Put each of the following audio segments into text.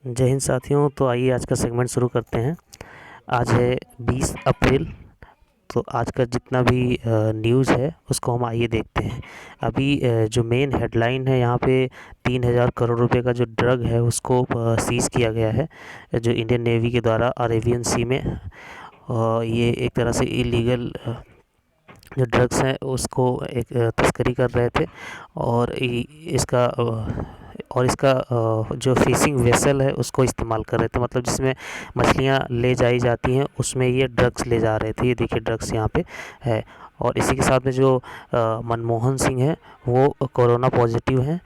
जय हिंद साथियों। तो आइए आज का सेगमेंट शुरू करते हैं। आज है 20 अप्रैल। तो आज का जितना भी न्यूज़ है उसको हम आइए देखते हैं। अभी जो मेन हेडलाइन है यहाँ पे 3,000 करोड़ रुपए का जो ड्रग है उसको सीज़ किया गया है जो इंडियन नेवी के द्वारा अरेबियन सी में। ये एक तरह से इलीगल जो ड्रग्स हैं उसको एक तस्करी कर रहे थे। और इसका जो फिशिंग वेसल है उसको इस्तेमाल कर रहे थे, मतलब जिसमें मछलियाँ ले जाई जाती हैं उसमें ये ड्रग्स ले जा रहे थे। ये देखिए ड्रग्स यहाँ पे है। और इसी के साथ में जो मनमोहन सिंह हैं वो कोरोना पॉजिटिव हैं।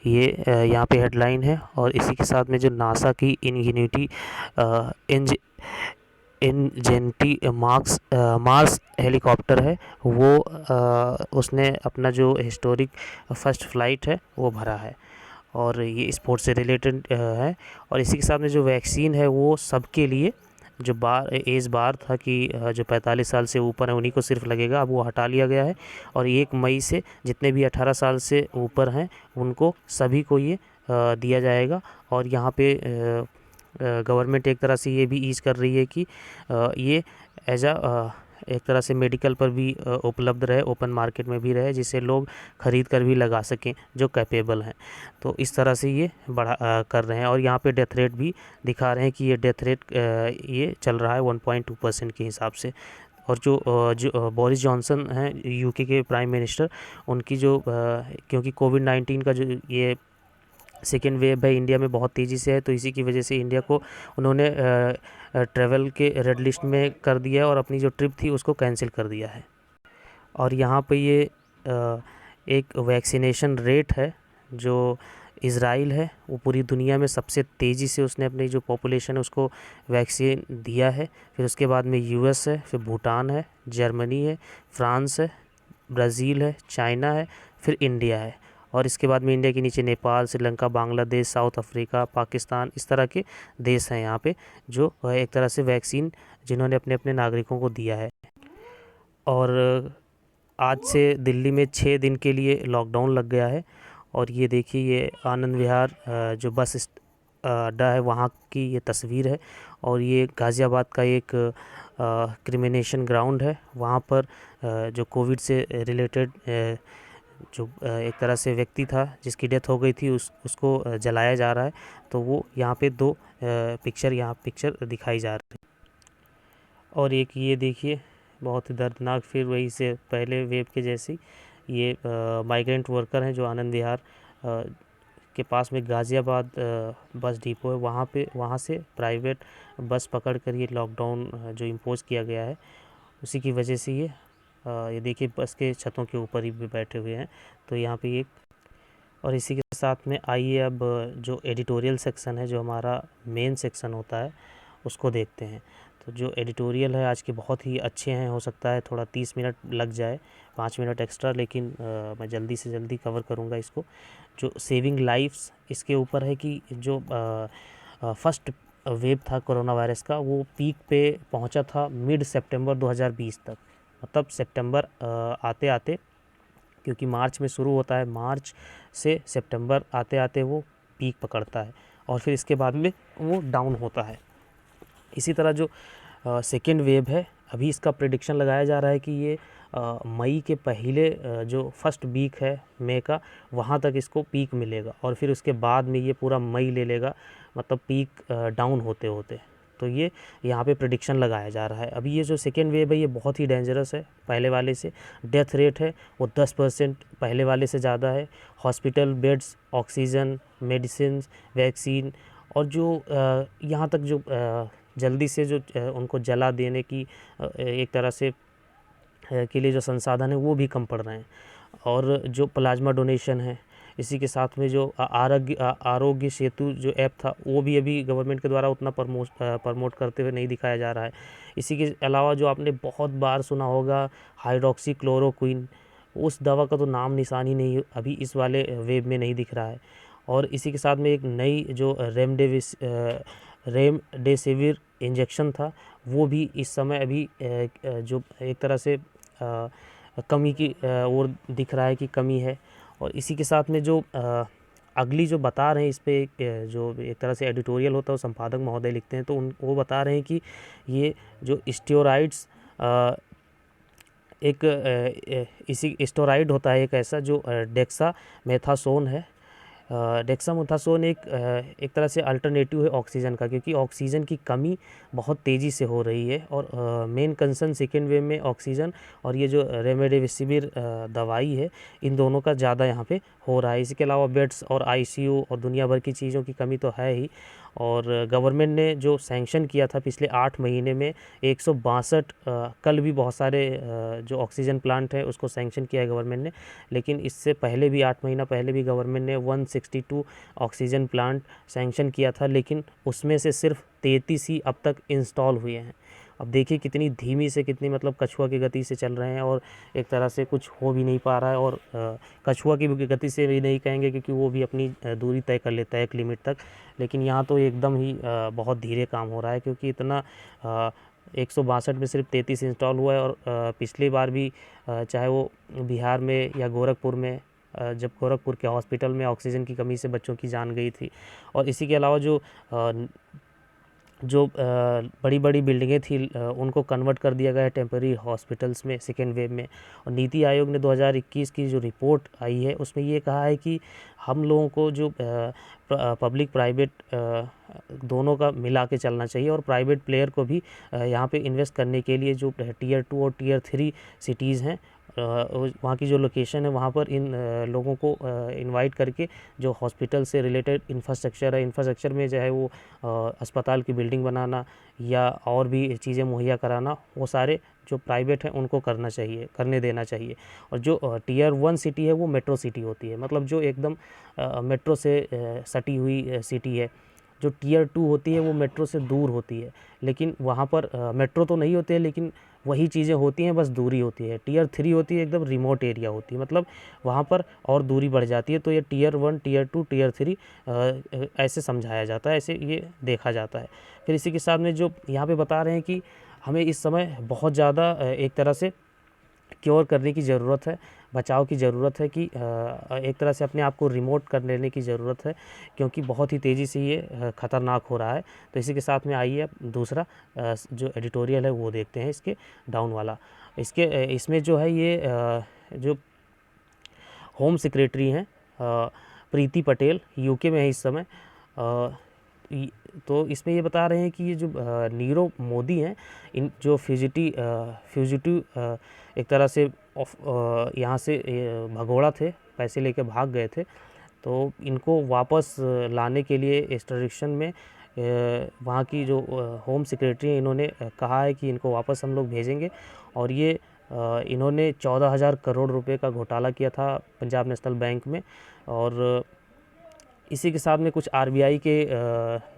ये यहाँ पे हेडलाइन है। और इसी के साथ में जो नासा की इनgenuity इनजेनिटी मार्स हेलीकॉप्टर है वो उसने अपना जो हिस्टोरिक फर्स्ट फ्लाइट है वो भरा है। और ये स्पोर्ट्स से रिलेटेड है। और इसी के साथ में जो वैक्सीन है वो सबके लिए जो एज बार था कि जो 45 साल से ऊपर है उन्हीं को सिर्फ लगेगा, अब वो हटा लिया गया है। और 1 मई से जितने भी 18 साल से ऊपर हैं उनको सभी को ये दिया जाएगा। और यहाँ पे गवर्नमेंट एक तरह से ये भी ईज़ कर रही है कि ये एज एक तरह से मेडिकल पर भी उपलब्ध रहे, ओपन मार्केट में भी रहे, जिसे लोग ख़रीद कर भी लगा सकें जो कैपेबल हैं। तो इस तरह से ये कर रहे हैं। और यहाँ पे डेथ रेट भी दिखा रहे हैं कि ये डेथ रेट ये चल रहा है 1.2% के हिसाब से। और जो बोरिस जॉनसन हैं यूके के प्राइम मिनिस्टर, उनकी जो क्योंकि कोविड-19 का जो ये सेकेंड वेव है इंडिया में बहुत तेज़ी से है, तो इसी की वजह से इंडिया को उन्होंने ट्रैवल के रेड लिस्ट में कर दिया है और अपनी जो ट्रिप थी उसको कैंसिल कर दिया है। और यहाँ पे ये एक वैक्सीनेशन रेट है जो इज़राइल है वो पूरी दुनिया में सबसे तेज़ी से उसने अपनी जो पॉपुलेशन है उसको वैक्सीन दिया है। फिर उसके बाद में यूएस है, फिर भूटान है, जर्मनी है, फ्रांस है, ब्राज़ील है, चाइना है, फिर इंडिया है। और इसके बाद में इंडिया के नीचे नेपाल, श्रीलंका, बांग्लादेश, साउथ अफ्रीका, पाकिस्तान, इस तरह के देश हैं यहाँ पे जो एक तरह से वैक्सीन जिन्होंने अपने अपने नागरिकों को दिया है। और आज से दिल्ली में 6 दिन के लिए लॉकडाउन लग गया है। और ये देखिए ये आनंद विहार जो बस अड्डा है वहाँ की ये तस्वीर है। और ये गाज़ियाबाद का एक क्रिमिनेशन ग्राउंड है। वहाँ पर जो कोविड से रिलेटेड जो एक तरह से व्यक्ति था जिसकी डेथ हो गई थी उसको जलाया जा रहा है। तो वो यहाँ पे 2 पिक्चर दिखाई जा रही है। और एक ये देखिए बहुत ही दर्दनाक, फिर वही से पहले वेव के जैसी ये माइग्रेंट वर्कर हैं जो आनंद विहार के पास में गाज़ियाबाद बस डिपो है वहाँ से प्राइवेट बस पकड़ कर ये लॉकडाउन जो इम्पोज़ किया गया है उसी की वजह से ये देखिए बस के छतों के ऊपर ही भी बैठे हुए हैं। तो यहाँ पे एक और इसी के साथ में आइए अब जो एडिटोरियल सेक्शन है जो हमारा मेन सेक्शन होता है उसको देखते हैं। तो जो एडिटोरियल है आज के बहुत ही अच्छे हैं, हो सकता है थोड़ा 30 मिनट लग जाए, 5 मिनट एक्स्ट्रा, लेकिन मैं जल्दी से जल्दी कवर करूँगा इसको। जो सेविंग लाइफ्स इसके ऊपर है कि जो फर्स्ट वेव था कोरोना वायरस का वो पीक पे पहुंचा था मिड सितंबर 2020 तक, मतलब सितंबर आते आते, क्योंकि मार्च में शुरू होता है, मार्च से सितंबर आते आते वो पीक पकड़ता है और फिर इसके बाद में वो डाउन होता है। इसी तरह जो सेकेंड वेव है अभी इसका प्रेडिक्शन लगाया जा रहा है कि ये मई के पहले जो फर्स्ट वीक है मई का वहाँ तक इसको पीक मिलेगा और फिर उसके बाद में ये पूरा मई ले लेगा, मतलब पीक डाउन होते होते। तो ये यहाँ पे प्रेडिक्शन लगाया जा रहा है। अभी ये जो सेकेंड वेव है ये बहुत ही डेंजरस है पहले वाले से। डेथ रेट है वो 10% पहले वाले से ज़्यादा है। Hospital beds, oxygen, medicine, vaccine और जो यहाँ तक जो जल्दी से जो उनको जला देने की एक तरह से के लिए जो संसाधन है वो भी कम पड़ रहे हैं। और जो प्लाज्मा डोनेशन है, इसी के साथ में जो आरोग्य सेतु जो ऐप था वो भी अभी गवर्नमेंट के द्वारा उतना प्रमोट करते हुए नहीं दिखाया जा रहा है। इसी के अलावा जो आपने बहुत बार सुना होगा हाइड्रोक्सी क्लोरोक्विन, उस दवा का तो नाम निशान ही नहीं अभी इस वाले वेब में नहीं दिख रहा है। और इसी के साथ में एक नई जो रेमडेसिविर इंजेक्शन था वो भी इस समय अभी जो एक तरह से कमी की ओर दिख रहा है कि कमी है। और इसी के साथ में जो अगली जो बता रहे हैं इस पे जो एक तरह से एडिटोरियल होता है वो संपादक महोदय लिखते हैं, तो वो बता रहे हैं कि ये जो स्टेरॉइड्स इसी स्टेरॉइड होता है एक ऐसा जो डेक्सामेथासोन है। डेक्सामेथासोन एक तरह से अल्टरनेटिव है ऑक्सीजन का, क्योंकि ऑक्सीजन की कमी बहुत तेज़ी से हो रही है और मेन कंसर्न सेकेंड वेव में ऑक्सीजन और ये जो रेमडेसिविर दवाई है इन दोनों का ज़्यादा यहाँ पे हो रहा है। इसके अलावा बेड्स और आईसीयू और दुनिया भर की चीज़ों की कमी तो है ही, और गवर्नमेंट ने जो सैंक्शन किया था पिछले 8 महीने में 162 कल भी बहुत सारे जो ऑक्सीजन प्लांट है उसको सैंक्शन किया है गवर्नमेंट ने, लेकिन इससे पहले भी 8 महीना पहले भी गवर्नमेंट ने 162 ऑक्सीजन प्लांट सैंक्शन किया था, लेकिन उसमें से सिर्फ 33 ही अब तक इंस्टॉल हुए हैं। अब देखिए कितनी धीमी से, कितनी मतलब कछुआ की गति से चल रहे हैं और एक तरह से कुछ हो भी नहीं पा रहा है। और कछुआ की गति से भी नहीं कहेंगे क्योंकि वो भी अपनी दूरी तय कर लेता है एक लिमिट तक, लेकिन यहाँ तो एकदम ही बहुत धीरे काम हो रहा है, क्योंकि इतना 162 में सिर्फ 33 इंस्टॉल हुआ है। और पिछली बार भी चाहे वो बिहार में या गोरखपुर में, जब गोरखपुर के हॉस्पिटल में ऑक्सीजन की कमी से बच्चों की जान गई थी। और इसी के अलावा जो बड़ी बड़ी बिल्डिंगें थी उनको कन्वर्ट कर दिया गया है टेम्पररी हॉस्पिटल्स में सेकेंड वेव में। और नीति आयोग ने 2021 की जो रिपोर्ट आई है उसमें ये कहा है कि हम लोगों को जो पब्लिक प्राइवेट दोनों का मिला के चलना चाहिए, और प्राइवेट प्लेयर को भी यहाँ पे इन्वेस्ट करने के लिए जो टियर 2 और टियर 3 सिटीज़ हैं वहाँ की जो लोकेशन है वहाँ पर इन लोगों को इनवाइट करके जो हॉस्पिटल से रिलेटेड इंफ्रास्ट्रक्चर है, इंफ्रास्ट्रक्चर में जो है वो अस्पताल की बिल्डिंग बनाना या और भी चीज़ें मुहैया कराना, वो सारे जो प्राइवेट हैं उनको करने देना चाहिए। और जो टियर 1 सिटी है वो मेट्रो सिटी होती है, मतलब जो एकदम मेट्रो से सटी हुई सिटी है। जो टियर 2 होती है वो मेट्रो से दूर होती है, लेकिन वहाँ पर मेट्रो तो नहीं होती है, लेकिन वही चीज़ें होती हैं, बस दूरी होती है। टियर 3 होती है एकदम रिमोट एरिया होती है, मतलब वहाँ पर और दूरी बढ़ जाती है। तो ये टियर 1, टियर 2, टियर 3 ऐसे समझाया जाता है, ऐसे ये देखा जाता है। फिर इसी के साथ में जो यहाँ पे बता रहे हैं कि हमें इस समय बहुत ज़्यादा एक तरह से क्योर करने की ज़रूरत है, बचाव की ज़रूरत है, कि एक तरह से अपने आप को रिमोट कर लेने की ज़रूरत है, क्योंकि बहुत ही तेज़ी से ये ख़तरनाक हो रहा है। तो इसी के साथ में आइए दूसरा जो एडिटोरियल है वो देखते हैं, इसके डाउन वाला। इसमें जो है ये जो होम सेक्रेटरी हैं प्रीति पटेल, यूके में है इस समय। तो इसमें ये बता रहे हैं कि ये जो नीरव मोदी हैं, इन जो फ्यूजिटिव एक तरह से यहाँ से भगोड़ा थे, पैसे लेके भाग गए थे, तो इनको वापस लाने के लिए एक्स्ट्राडिशन में वहाँ की जो होम सेक्रेटरी हैं इन्होंने कहा है कि इनको वापस हम लोग भेजेंगे। और ये इन्होंने 14,000 करोड़ रुपए का घोटाला किया था पंजाब नेशनल बैंक में। और इसी के साथ में कुछ आरबीआई के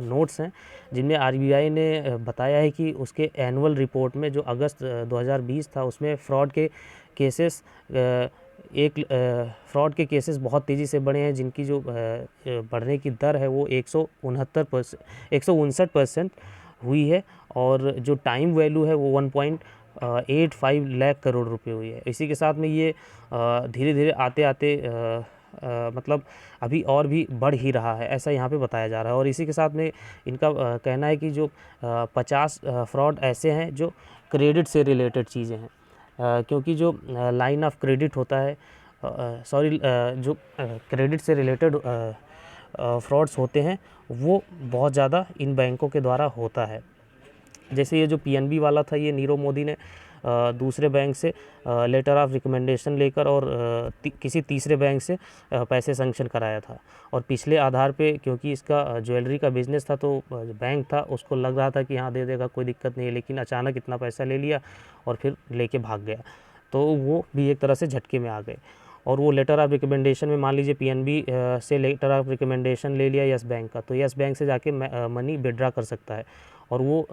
नोट्स हैं, जिनमें आरबीआई ने बताया है कि उसके एनुअल रिपोर्ट में जो अगस्त 2020 था उसमें फ्रॉड के केसेस बहुत तेज़ी से बढ़े हैं, जिनकी जो बढ़ने की दर है वो 159% हुई है, और जो टाइम वैल्यू है वो 1.85 लाख करोड़ रुपए हुई है। इसी के साथ में ये धीरे धीरे आते आते मतलब अभी और भी बढ़ ही रहा है, ऐसा यहाँ पे बताया जा रहा है। और इसी के साथ में इनका कहना है कि जो 50 फ्रॉड ऐसे हैं जो क्रेडिट से रिलेटेड चीज़ें हैं, क्योंकि जो लाइन ऑफ क्रेडिट होता है, जो क्रेडिट से रिलेटेड फ्रॉड्स होते हैं वो बहुत ज़्यादा इन बैंकों के द्वारा होता है। जैसे ये जो पीएनबी वाला था, ये नीरव मोदी ने दूसरे बैंक से लेटर ऑफ रिकमेंडेशन लेकर और किसी तीसरे बैंक से पैसे सैंक्शन कराया था। और पिछले आधार पे, क्योंकि इसका ज्वेलरी का बिज़नेस था, तो बैंक था उसको लग रहा था कि हाँ दे देगा, कोई दिक्कत नहीं है, लेकिन अचानक इतना पैसा ले लिया और फिर लेके भाग गया, तो वो भी एक तरह से झटके में आ गए। और वो लेटर ऑफ रिकमेंडेशन में मान लीजिए पीएनबी से लेटर ऑफ रिकमेंडेशन ले लिया यस बैंक का, तो यस बैंक से जाके मनी विड्रॉ कर सकता है, और वो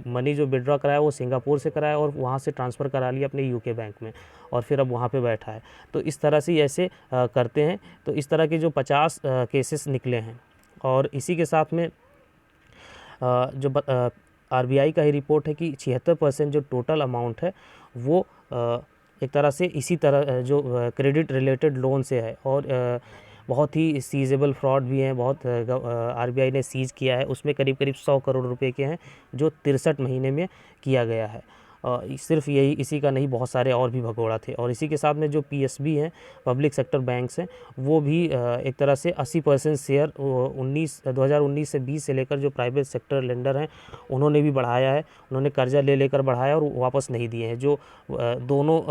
मनी जो विड्रॉ कराया वो सिंगापुर से कराया और वहाँ से ट्रांसफ़र करा लिया अपने यूके बैंक में, और फिर अब वहाँ पे बैठा है। तो इस तरह से ऐसे करते हैं। तो इस तरह के जो 50 केसेस निकले हैं। और इसी के साथ में जो आरबीआई का ही रिपोर्ट है कि 76% जो टोटल अमाउंट है वो एक तरह से इसी तरह जो क्रेडिट रिलेटेड लोन से है। और बहुत ही सीजेबल फ्रॉड भी हैं, बहुत आरबीआई ने सीज़ किया है, उसमें करीब करीब 100 करोड़ रुपए के हैं जो 63 महीने में किया गया है। सिर्फ यही इसी का नहीं, बहुत सारे और भी भगोड़ा थे। और इसी के साथ में जो पीएसबी हैं, पब्लिक सेक्टर बैंक्स हैं, वो भी एक तरह से 80% शेयर 2019 से 20 से लेकर जो प्राइवेट सेक्टर लेंडर हैं उन्होंने भी बढ़ाया है। उन्होंने कर्जा ले लेकर बढ़ाया और वापस नहीं दिए हैं। जो दोनों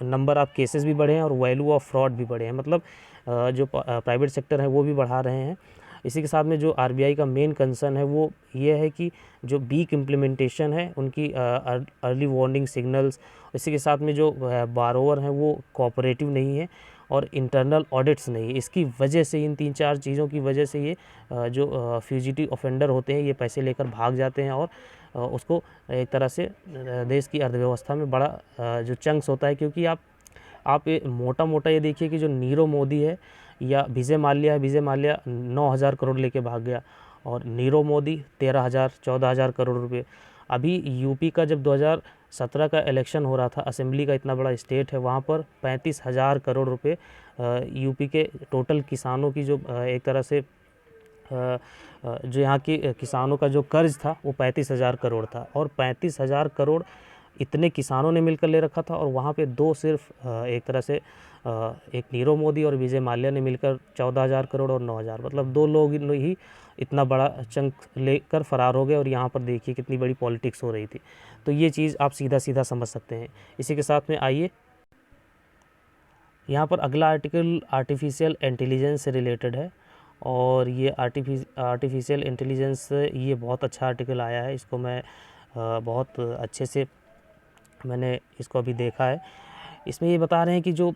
नंबर ऑफ केसेस भी बढ़े हैं और वैल्यू ऑफ फ्रॉड भी बढ़े हैं, मतलब जो प्राइवेट सेक्टर है वो भी बढ़ा रहे हैं। इसी के साथ में जो आरबीआई का मेन कंसर्न है वो ये है कि जो वीक इम्प्लीमेंटेशन है उनकी अर्ली वार्निंग सिग्नल्स, इसी के साथ में जो बारोवर हैं वो कोऑपरेटिव नहीं है और इंटरनल ऑडिट्स नहीं है। इसकी वजह से, इन 3-4 चीज़ों की वजह से ये जो फ्यूजिटिव ऑफेंडर होते हैं ये पैसे लेकर भाग जाते हैं और उसको एक तरह से देश की अर्थव्यवस्था में बड़ा जो चंक्स होता है। क्योंकि आप ये मोटा ये देखिए कि जो नीरव मोदी है या विजय माल्या है, विजय माल्या 9,000 करोड़ लेके भाग गया और नीरव मोदी 13,000 14,000 करोड़ रुपए। अभी यूपी का जब 2017 का इलेक्शन हो रहा था, असेंबली का इतना बड़ा स्टेट है, वहाँ पर 35,000 करोड़ रुपए यूपी के टोटल किसानों की जो एक तरह से जो यहाँ के किसानों का जो कर्ज था वो 35,000 करोड़ था। और 35,000 करोड़ इतने किसानों ने मिलकर ले रखा था और वहाँ पे दो सिर्फ एक तरह से एक नीरव मोदी और विजय माल्या ने मिलकर 14,000 करोड़ और 9,000, मतलब दो लोग ही इतना बड़ा चंक लेकर फरार हो गए। और यहाँ पर देखिए कितनी बड़ी पॉलिटिक्स हो रही थी। तो ये चीज़ आप सीधा सीधा समझ सकते हैं। इसी के साथ में आइए, यहाँ पर अगला आर्टिकल आर्टिफिशियल इंटेलिजेंस से रिलेटेड है। और ये आर्टिफिशियल इंटेलिजेंस, ये बहुत अच्छा आर्टिकल आया है। इसको मैं बहुत अच्छे से मैंने इसको अभी देखा है। इसमें ये बता रहे हैं कि जो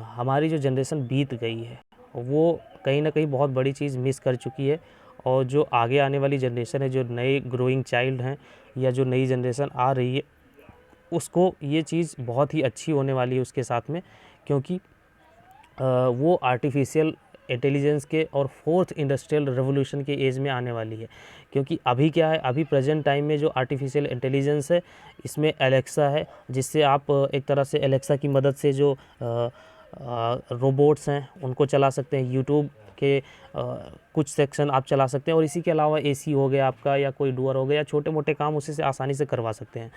हमारी जो जनरेशन बीत गई है वो कहीं ना कहीं बहुत बड़ी चीज़ मिस कर चुकी है। और जो आगे आने वाली जनरेशन है, जो नए ग्रोइंग चाइल्ड हैं या जो नई जनरेशन आ रही है, उसको ये चीज़ बहुत ही अच्छी होने वाली है उसके साथ में। क्योंकि वो आर्टिफिशियल इंटेलिजेंस के और 4th इंडस्ट्रियल रेवोल्यूशन के एज में आने वाली है। क्योंकि अभी क्या है, अभी प्रेजेंट टाइम में जो आर्टिफिशियल इंटेलिजेंस है इसमें एलेक्सा है, जिससे आप एक तरह से एलेक्सा की मदद से जो रोबोट्स हैं उनको चला सकते हैं। यूट्यूब के कुछ सेक्शन आप चला सकते हैं। और इसी के अलावा एसी हो गया आपका, या कोई डोर हो गया, या छोटे मोटे काम उसी से आसानी से करवा सकते हैं।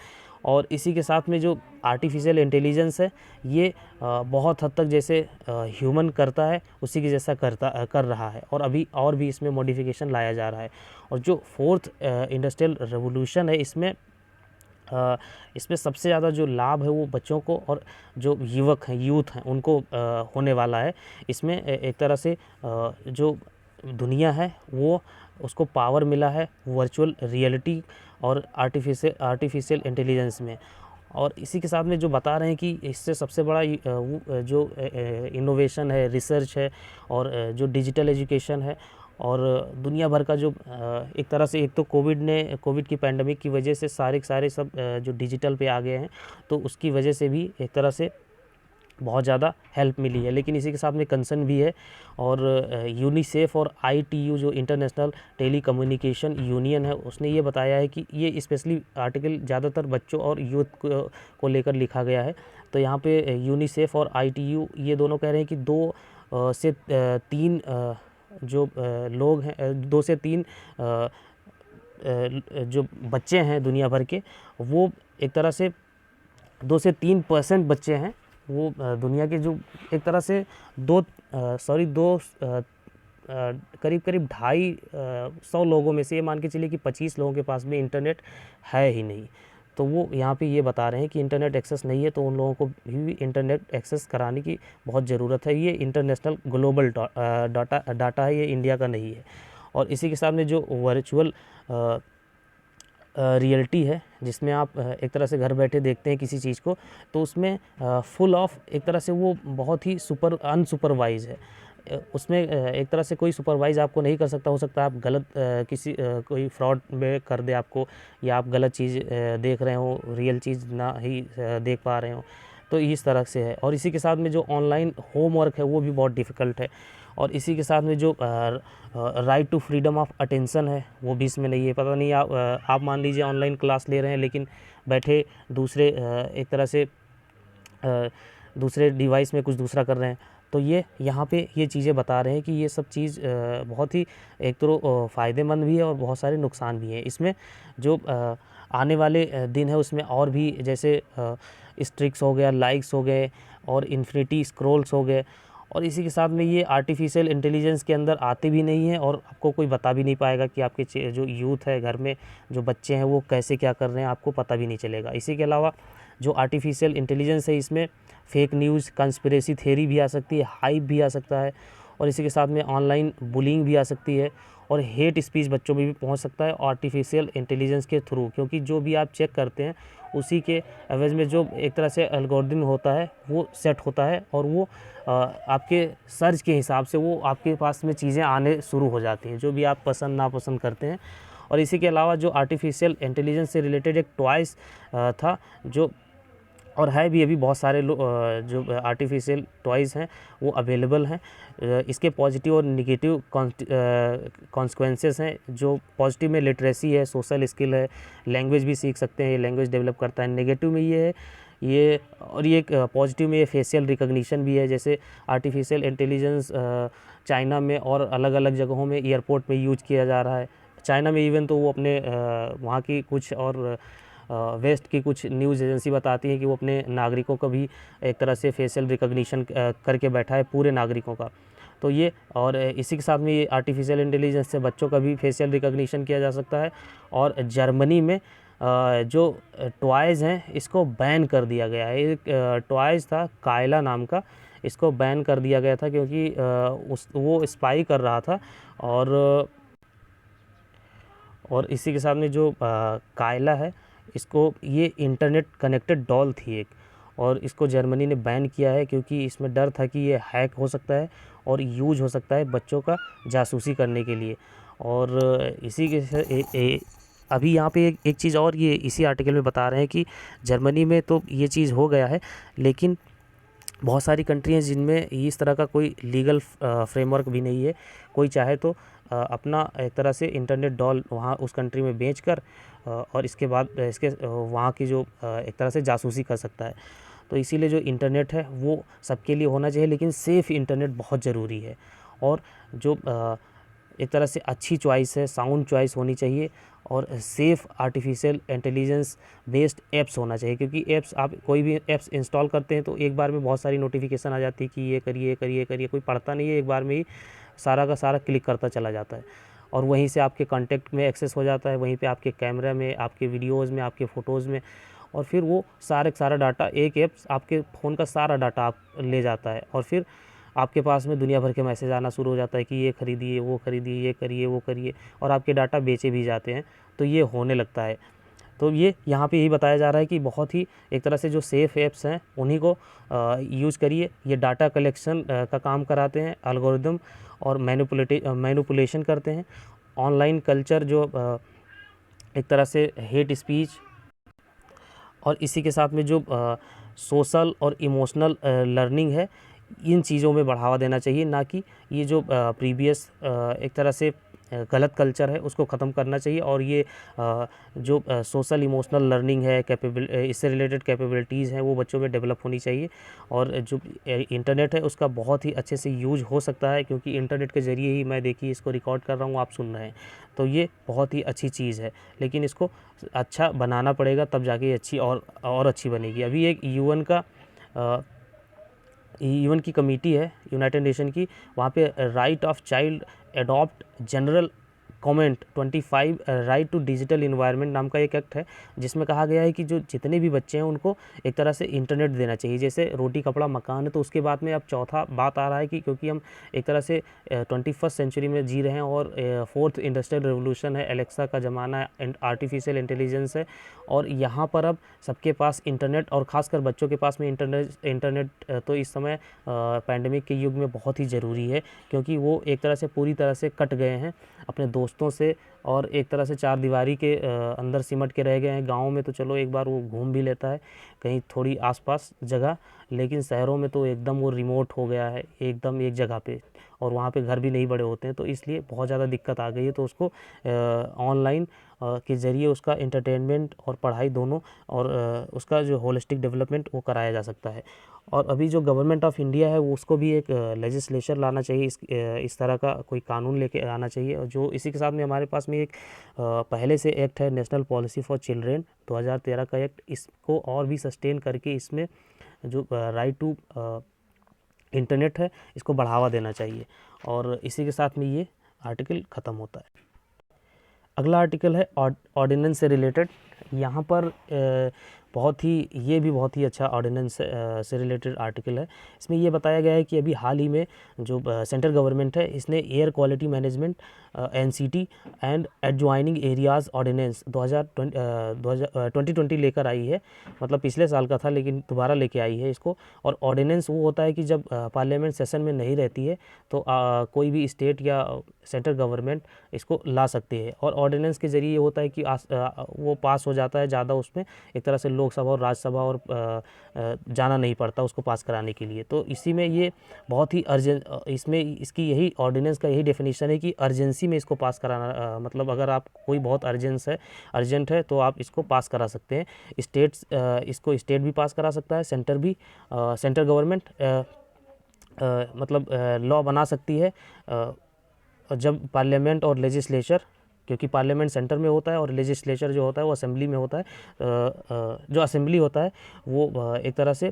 और इसी के साथ में जो आर्टिफिशियल इंटेलिजेंस है ये बहुत हद तक जैसे ह्यूमन करता है उसी के जैसा कर रहा है। और अभी और भी इसमें मॉडिफिकेशन लाया जा रहा है। और जो 4th इंडस्ट्रियल रेवोल्यूशन है इसमें सबसे ज़्यादा जो लाभ है वो बच्चों को और जो युवक हैं, यूथ हैं, उनको होने वाला है। इसमें एक तरह से जो दुनिया है वो उसको पावर मिला है वर्चुअल रियलिटी और आर्टिफिशियल इंटेलिजेंस में। और इसी के साथ में जो बता रहे हैं कि इससे सबसे बड़ा जो इनोवेशन है, रिसर्च है और जो डिजिटल एजुकेशन है और दुनिया भर का जो एक तरह से, एक तो कोविड की पैंडमिक की वजह से सारे सब जो डिजिटल पे आ गए हैं, तो उसकी वजह से भी एक तरह से बहुत ज़्यादा हेल्प मिली है। लेकिन इसी के साथ में कंसर्न भी है। और यूनिसेफ और ITU जो इंटरनेशनल टेली कम्युनिकेशन यूनियन है, उसने ये बताया है कि ये स्पेशली आर्टिकल ज़्यादातर बच्चों और यूथ को लेकर लिखा गया है। तो यहाँ पे यूनिसेफ और ITU ये दोनों कह रहे हैं कि 2 से 3 जो लोग हैं, 2 से 3 जो बच्चे हैं दुनिया भर के, वो एक तरह से 2 से 3% बच्चे हैं वो दुनिया के, जो एक तरह से करीब 250 लोगों में से ये मान के चलिए कि 25 लोगों के पास में इंटरनेट है ही नहीं। तो वो यहाँ पे ये बता रहे हैं कि इंटरनेट एक्सेस नहीं है, तो उन लोगों को भी इंटरनेट एक्सेस कराने की बहुत ज़रूरत है। ये इंटरनेशनल ग्लोबल डाटा है, ये इंडिया का नहीं है। और इसी के साथ में जो वर्चुअल रियलिटी है, जिसमें आप एक तरह से घर बैठे देखते हैं किसी चीज़ को, तो उसमें फुल ऑफ एक तरह से वो बहुत ही अनसुपरवाइज है। उसमें एक तरह से कोई सुपरवाइज़ आपको नहीं कर सकता। हो सकता है आप गलत कोई फ्रॉड में कर दे आपको, या आप गलत चीज़ देख रहे हो, रियल चीज़ ना ही देख पा रहे हो। तो इस तरह से है। और इसी के साथ में जो ऑनलाइन होमवर्क है वो भी बहुत डिफ़िकल्ट है। और इसी के साथ में जो right to freedom of attention है वो भी इसमें नहीं है। पता नहीं आप मान लीजिए ऑनलाइन क्लास ले रहे हैं, लेकिन बैठे दूसरे एक तरह से दूसरे डिवाइस में कुछ दूसरा कर रहे हैं, तो ये यहाँ पे ये चीज़ें बता रहे हैं कि ये सब चीज़ बहुत ही एक तो फ़ायदेमंद भी है और बहुत सारे नुकसान भी हैं इसमें। जो आने वाले दिन है उसमें और भी, जैसे स्ट्रिक्स हो गया, लाइक्स हो गए और इन्फिनिटी स्क्रॉल्स हो गए, और इसी के साथ में ये आर्टिफिशियल इंटेलिजेंस के अंदर आते भी नहीं हैं और आपको कोई बता भी नहीं पाएगा कि आपके जो यूथ है घर में, जो बच्चे हैं, वो कैसे क्या कर रहे हैं, आपको पता भी नहीं चलेगा। इसी के अलावा जो आर्टिफिशियल इंटेलिजेंस है इसमें फेक न्यूज़, कंस्पिरेसी थ्योरी भी आ सकती है, हाइप भी आ सकता है, और इसी के साथ में ऑनलाइन बुलिंग भी आ सकती है, और हेट स्पीच बच्चों में भी पहुंच सकता है आर्टिफिशियल इंटेलिजेंस के थ्रू, क्योंकि जो भी आप चेक करते हैं उसी के एवज में जो एक तरह से एल्गोरिदम होता है वो सेट होता है, और वो आपके सर्च के हिसाब से वो आपके पास में चीज़ें आने शुरू हो जाती हैं जो भी आप पसंद नापसंद करते हैं। और इसी के अलावा जो आर्टिफिशियल इंटेलिजेंस से रिलेटेड एक टॉयज़ था, जो और है भी, अभी बहुत सारे जो आर्टिफिशियल टॉयज़ हैं वो अवेलेबल हैं। इसके पॉजिटिव और निगेटिव कॉन्सिक्वेंसेस हैं। जो पॉजिटिव में लिटरेसी है, सोशल स्किल है, लैंग्वेज भी सीख सकते हैं, ये लैंग्वेज डेवलप करता है। नेगेटिव में ये है, ये और ये पॉजिटिव में ये फेशियल रिकग्निशन भी है। जैसे आर्टिफिशियल इंटेलिजेंस चाइना में और अलग अलग जगहों में एयरपोर्ट में यूज किया जा रहा है। चाइना में इवन तो वो अपने वहाँ की कुछ और वेस्ट की कुछ न्यूज़ एजेंसी बताती है कि वो अपने नागरिकों का भी एक तरह से फेशियल रिकग्निशन करके बैठा है, पूरे नागरिकों का। तो ये, और इसी के साथ में ये आर्टिफिशियल इंटेलिजेंस से बच्चों का भी फेशियल रिकग्निशन किया जा सकता है। और जर्मनी में जो टॉयज़ हैं इसको बैन कर दिया गया है। एक टॉयज़ था कायला नाम का, इसको बैन कर दिया गया था क्योंकि वो स्पाई कर रहा था। और इसी के साथ में जो कायला है, इसको, ये इंटरनेट कनेक्टेड डॉल थी एक, और इसको जर्मनी ने बैन किया है क्योंकि इसमें डर था कि ये हैक हो सकता है और यूज हो सकता है बच्चों का जासूसी करने के लिए। और इसी के अभी यहाँ पे एक चीज़ और ये इसी आर्टिकल में बता रहे हैं कि जर्मनी में तो ये चीज़ हो गया है, लेकिन बहुत सारी कंट्री हैं जिनमें इस तरह का कोई लीगल फ्रेमवर्क भी नहीं है। कोई चाहे तो अपना एक तरह से इंटरनेट डॉल वहाँ उस कंट्री में बेचकर और इसके बाद इसके वहाँ की जो एक तरह से जासूसी कर सकता है। तो इसीलिए जो इंटरनेट है वो सबके लिए होना चाहिए, लेकिन सेफ़ इंटरनेट बहुत ज़रूरी है। और जो एक तरह से अच्छी चॉइस है, साउंड चॉइस होनी चाहिए, और safe artificial intelligence based apps होना चाहिए। क्योंकि ऐप्स, आप कोई भी ऐप्स इंस्टॉल करते हैं तो एक बार में बहुत सारी नोटिफिकेशन आ जाती है कि ये करिए, ये करिए, ये करिए, कोई पढ़ता नहीं है, एक बार में ही सारा का सारा क्लिक करता चला जाता है, और वहीं से आपके कॉन्टैक्ट में एक्सेस हो जाता है, वहीं पे आपके कैमरा में, आपके वीडियोज़ में, आपके फ़ोटोज़ में, और फिर वो सारे का सारा डाटा, एक ऐप्स आपके फ़ोन का सारा डाटा आप ले जाता है, और फिर आपके पास में दुनिया भर के मैसेज आना शुरू हो जाता है कि ये खरीदिए, वो खरीदिए, ये करिए, वो करिए, और आपके डाटा बेचे भी जाते हैं। तो ये होने लगता है। तो ये यहाँ पे यही बताया जा रहा है कि बहुत ही एक तरह से जो सेफ़ ऐप्स हैं उन्हीं को यूज़ करिए। ये डाटा कलेक्शन का काम कराते हैं, एल्गोरिदम, और मैनिपुलेशन करते हैं। ऑनलाइन कल्चर जो एक तरह से हेट स्पीच, और इसी के साथ में जो सोशल और इमोशनल लर्निंग है, इन चीज़ों में बढ़ावा देना चाहिए, ना कि ये जो प्रीवियस एक तरह से गलत कल्चर है उसको ख़त्म करना चाहिए। और ये जो सोशल इमोशनल लर्निंग है, इससे रिलेटेड कैपेबिलिटीज़ हैं, वो बच्चों में डेवलप होनी चाहिए। और जो इंटरनेट है उसका बहुत ही अच्छे से यूज हो सकता है, क्योंकि इंटरनेट के ज़रिए ही मैं, देखिए, इसको रिकॉर्ड कर रहा हूँ, आप सुन रहे हैं, तो ये बहुत ही अच्छी चीज़ है। लेकिन इसको अच्छा बनाना पड़ेगा, तब जाके अच्छी और अच्छी बनेगी। अभी एक यूएन की कमेटी है, यूनाइटेड नेशन की, वहाँ पे right of child adopt general comment 25 right to digital environment नाम का एक एक्ट है, जिसमें कहा गया है कि जो जितने भी बच्चे हैं उनको एक तरह से इंटरनेट देना चाहिए। जैसे रोटी कपड़ा मकान है, तो उसके बाद में अब चौथा बात आ रहा है कि क्योंकि हम एक तरह से 21st सेंचुरी में जी रहे हैं, और 4th इंडस्ट्रियल रेवोल्यूशन है, एलेक्सा का ज़माना है, आर्टिफिशियल इंटेलिजेंस है, और यहाँ पर अब सबके पास इंटरनेट, और ख़ासकर बच्चों के पास में इंटरनेट तो इस समय पैंडेमिक के युग में बहुत ही ज़रूरी है, क्योंकि वो एक तरह से पूरी तरह से कट गए हैं अपने दोस्तों से, और एक तरह से चार दीवारी के अंदर सिमट के रह गए हैं। गाँव में तो चलो एक बार वो घूम भी लेता है कहीं थोड़ी आसपास जगह, लेकिन शहरों में तो एकदम वो रिमोट हो गया है, एकदम एक जगह पे, और वहाँ पे घर भी नहीं बड़े होते हैं, तो इसलिए बहुत ज़्यादा दिक्कत आ गई है। तो उसको ऑनलाइन के ज़रिए उसका एंटरटेनमेंट और पढ़ाई दोनों और उसका जो होलिस्टिक डेवलपमेंट वो कराया जा सकता है। और अभी जो गवर्नमेंट ऑफ इंडिया है वो उसको भी एक लेजिस्लेचर लाना चाहिए, इस तरह का कोई कानून लेके आना चाहिए। और जो इसी के साथ में हमारे पास में एक पहले से एक्ट है, नेशनल पॉलिसी फॉर चिल्ड्रेन 2013 का एक्ट, इसको और भी सस्टेन करके इसमें जो राइट टू इंटरनेट है इसको बढ़ावा देना चाहिए। और इसी के साथ में ये आर्टिकल ख़त्म होता है। अगला आर्टिकल है ऑर्डिनेंस से रिलेटेड। यहाँ पर बहुत ही अच्छा ऑर्डिनेंस से रिलेटेड आर्टिकल है। इसमें ये बताया गया है कि अभी हाल ही में जो सेंट्रल गवर्नमेंट है इसने air quality management NCT and adjoining areas ordinance 2020 लेकर आई है। मतलब पिछले साल का था लेकिन दोबारा लेके आई है इसको। और ऑर्डिनेंस वो होता है कि जब पार्लियामेंट सेशन में नहीं रहती है तो कोई भी स्टेट या सेंट्रल गवर्नमेंट इसको ला सकती है। और ऑर्डिनेंस के ज़रिए ये होता है कि वो पास हो जाता है, ज़्यादा उसमें एक तरह से लोकसभा और राज्यसभा और जाना नहीं पड़ता उसको पास कराने के लिए। तो इसी में ये बहुत ही इसमें इसकी यही ऑर्डिनेंस का यही डेफिनेशन है कि अर्जेंसी में इसको पास कराना, मतलब अगर आप कोई बहुत अर्जेंट है तो आप इसको पास करा सकते हैं। इसको स्टेट भी पास करा सकता है, सेंट्रल गवर्नमेंट मतलब लॉ बना सकती है जब पार्लियामेंट और लेजिस्लेचर, क्योंकि पार्लियामेंट सेंटर में होता है और लेजिस्लेचर जो होता है वो असेंबली में होता है। जो असेंबली होता है वो एक तरह से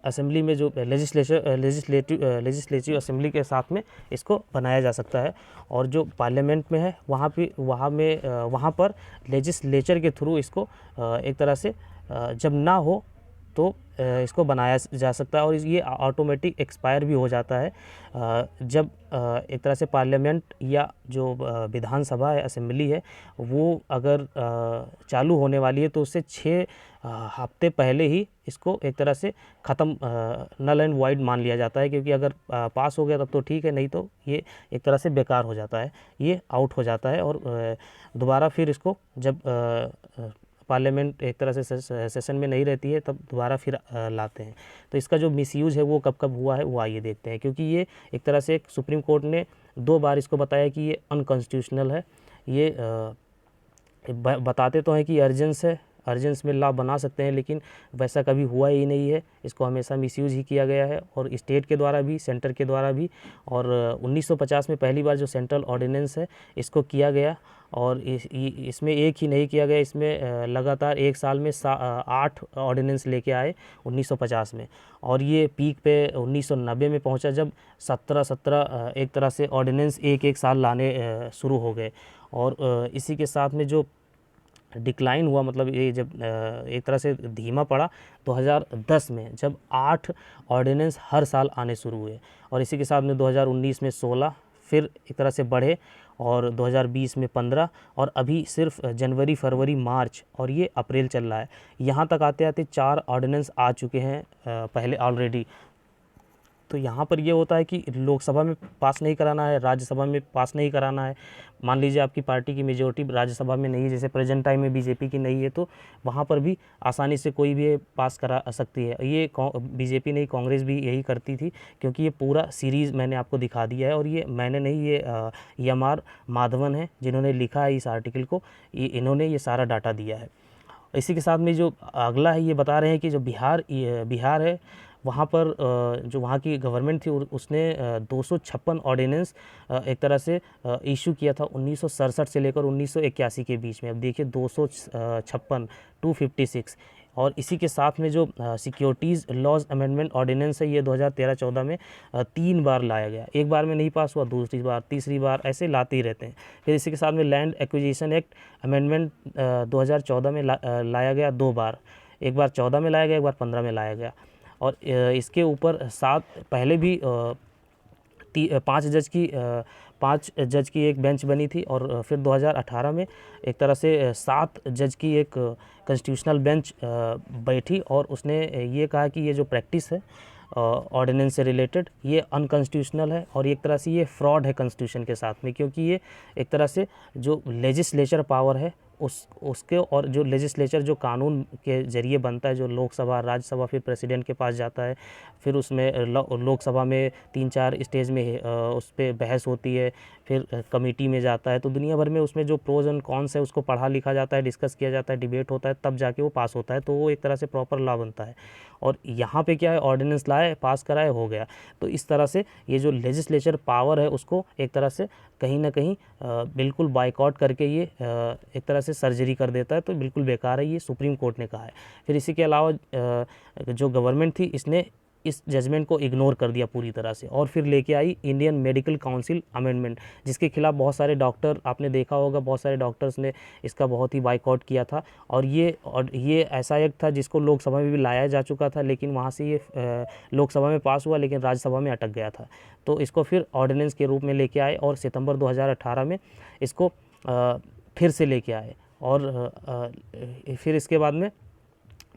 असेंबली में जो लेजिस्लेटिव असेंबली के साथ में इसको बनाया जा सकता है। और जो पार्लियामेंट में है वहाँ पर लेजिस्लेचर के थ्रू इसको एक तरह से जब ना हो तो इसको बनाया जा सकता है। और ये ऑटोमेटिक एक्सपायर भी हो जाता है जब एक तरह से पार्लियामेंट या जो विधानसभा है, असेंबली है, वो अगर चालू होने वाली है तो उससे 6 हफ्ते पहले ही इसको एक तरह से ख़त्म नल एंड वाइड मान लिया जाता है। क्योंकि अगर पास हो गया तब तो ठीक है, नहीं तो ये एक तरह से बेकार हो जाता है, ये आउट हो जाता है। और दोबारा फिर इसको जब पार्लियामेंट एक तरह से सेशन में नहीं रहती है तब दोबारा फिर लाते हैं। तो इसका जो मिसयूज़ है वो कब कब हुआ है वो आइए देखते हैं। क्योंकि ये एक तरह से सुप्रीम कोर्ट ने 2 बार इसको बताया कि ये अनकॉन्स्टिट्यूशनल है। ये बताते तो हैं कि अर्जेंस में लॉ बना सकते हैं, लेकिन वैसा कभी हुआ ही नहीं है। इसको हमेशा मिसयूज़ ही किया गया है, और स्टेट के द्वारा भी, सेंटर के द्वारा भी। और 1950 में पहली बार जो सेंट्रल ऑर्डिनेंस है इसको किया गया, और इसमें एक ही नहीं किया गया, इसमें लगातार एक साल में 8 ऑर्डिनेंस लेके आए 1950 में। और ये पीक पे 1990 में पहुंचा जब 17 एक तरह से ऑर्डिनेंस एक साल लाने शुरू हो गए। और इसी के साथ में जो डिक्लाइन हुआ, मतलब ये जब एक तरह से धीमा पड़ा 2010 में, जब 8 ऑर्डिनेंस हर साल आने शुरू हुए। और इसी के साथ में 2019 में 16, फिर एक तरह से बढ़े, और 2020 में 15, और अभी सिर्फ जनवरी, फरवरी, मार्च और ये अप्रैल चल रहा है। यहाँ तक आते आते 4 ऑर्डिनेंस आ चुके हैं पहले ऑलरेडी। तो यहाँ पर ये होता है कि लोकसभा में पास नहीं कराना है, राज्यसभा में पास नहीं कराना है। मान लीजिए आपकी पार्टी की मेजोरिटी राज्यसभा में नहीं है, जैसे प्रेजेंट टाइम में बीजेपी की नहीं है, तो वहाँ पर भी आसानी से कोई भी पास करा सकती है। ये बीजेपी नहीं, कांग्रेस भी यही करती थी, क्योंकि ये पूरा सीरीज़ मैंने आपको दिखा दिया है। और ये मैंने नहीं, ये EMR माधवन है जिन्होंने लिखा है इस आर्टिकल को, इन्होंने ये सारा डाटा दिया है। इसी के साथ में जो अगला है, ये बता रहे हैं कि जो बिहार है, वहाँ पर जो वहाँ की गवर्नमेंट थी उसने 256 ऑर्डिनेंस एक तरह से इशू किया था 1967 से लेकर 1981 के बीच में। अब देखिए 256, 256। और इसी के साथ में जो सिक्योरिटीज़ लॉज अमेंडमेंट ऑर्डिनेंस है, ये 2013-14 में 3 बार लाया गया। एक बार में नहीं पास हुआ, दूसरी बार, तीसरी बार, ऐसे लाते ही रहते हैं। फिर इसी के साथ में लैंड एक्विजिशन एक्ट अमेंडमेंट 2014 में लाया गया 2 बार। एक बार 14 में लाया गया, एक बार 15 में लाया गया। और इसके ऊपर 7 पहले भी 5 जज की एक बेंच बनी थी। और फिर 2018 में एक तरह से 7 जज की एक कॉन्स्टिट्यूशनल बेंच बैठी, और उसने ये कहा कि ये जो प्रैक्टिस है ऑर्डिनेंस से रिलेटेड, ये अनकॉन्स्टिट्यूशनल है और एक तरह से ये फ्रॉड है कॉन्स्टिट्यूशन के साथ में, क्योंकि ये एक तरह से जो लेजिस्लेचर पावर है उसके, और जो लेजिस्लेचर जो कानून के ज़रिए बनता है, जो लोकसभा, राज्यसभा, फिर प्रेसिडेंट के पास जाता है, फिर उसमें लोकसभा में 3-4 स्टेज में उस पर बहस होती है, फिर कमेटी में जाता है, तो दुनिया भर में उसमें जो प्रोज एंड कॉन्स है उसको पढ़ा लिखा जाता है, डिस्कस किया जाता है, डिबेट होता है, तब जाके वो पास होता है, तो वो एक तरह से प्रॉपर लॉ बनता है। और यहाँ पे क्या है, ऑर्डिनेंस लाए, पास कराए, हो गया। तो इस तरह से ये जो लेजिस्लेचर पावर है उसको एक तरह से कहीं ना कहीं बिल्कुल बाइकआउट करके ये एक तरह से सर्जरी कर देता है, तो बिल्कुल बेकार है, ये सुप्रीम कोर्ट ने कहा है। फिर इसी के अलावा जो गवर्नमेंट थी इसने इस जजमेंट को इग्नोर कर दिया पूरी तरह से, और फिर लेके आई इंडियन मेडिकल काउंसिल अमेंडमेंट, जिसके खिलाफ बहुत सारे डॉक्टर, आपने देखा होगा बहुत सारे डॉक्टर्स ने इसका बहुत ही बाइकआउट किया था। और ये ऐसा एक्ट था जिसको लोकसभा में भी लाया जा चुका था, लेकिन वहाँ से ये लोकसभा में पास हुआ लेकिन राज्यसभा में अटक गया था। तो इसको फिर ऑर्डिनेंस के रूप में लेके आए और सितंबर 2018 में इसको फिर से लेके आए, और फिर इसके बाद में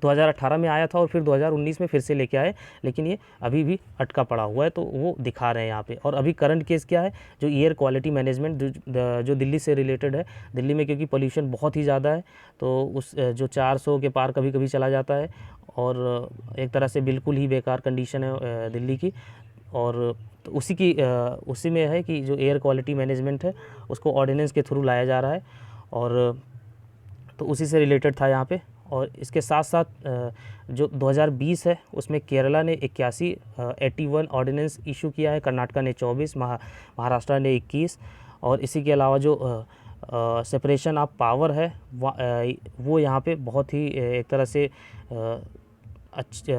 2018 में आया था और फिर 2019 में फिर से लेके आए, लेकिन ये अभी भी अटका पड़ा हुआ है, तो वो दिखा रहे हैं यहाँ पे। और अभी करंट केस क्या है, जो एयर क्वालिटी मैनेजमेंट जो दिल्ली से रिलेटेड है, दिल्ली में क्योंकि पोल्यूशन बहुत ही ज़्यादा है, तो उस जो 400 के पार कभी कभी चला जाता है, और एक तरह से बिल्कुल ही बेकार कंडीशन है दिल्ली की। और तो उसी में है कि जो एयर क्वालिटी मैनेजमेंट है उसको ऑर्डिनेंस के थ्रू लाया जा रहा है, और तो उसी से रिलेटेड था यहाँ पे। और इसके साथ साथ जो 2020 है उसमें केरला ने 81 ऑर्डिनेंस इशू किया है, कर्नाटका ने 24, महाराष्ट्र ने 21। और इसी के अलावा जो सेपरेशन ऑफ पावर है वो यहाँ पे बहुत ही एक तरह से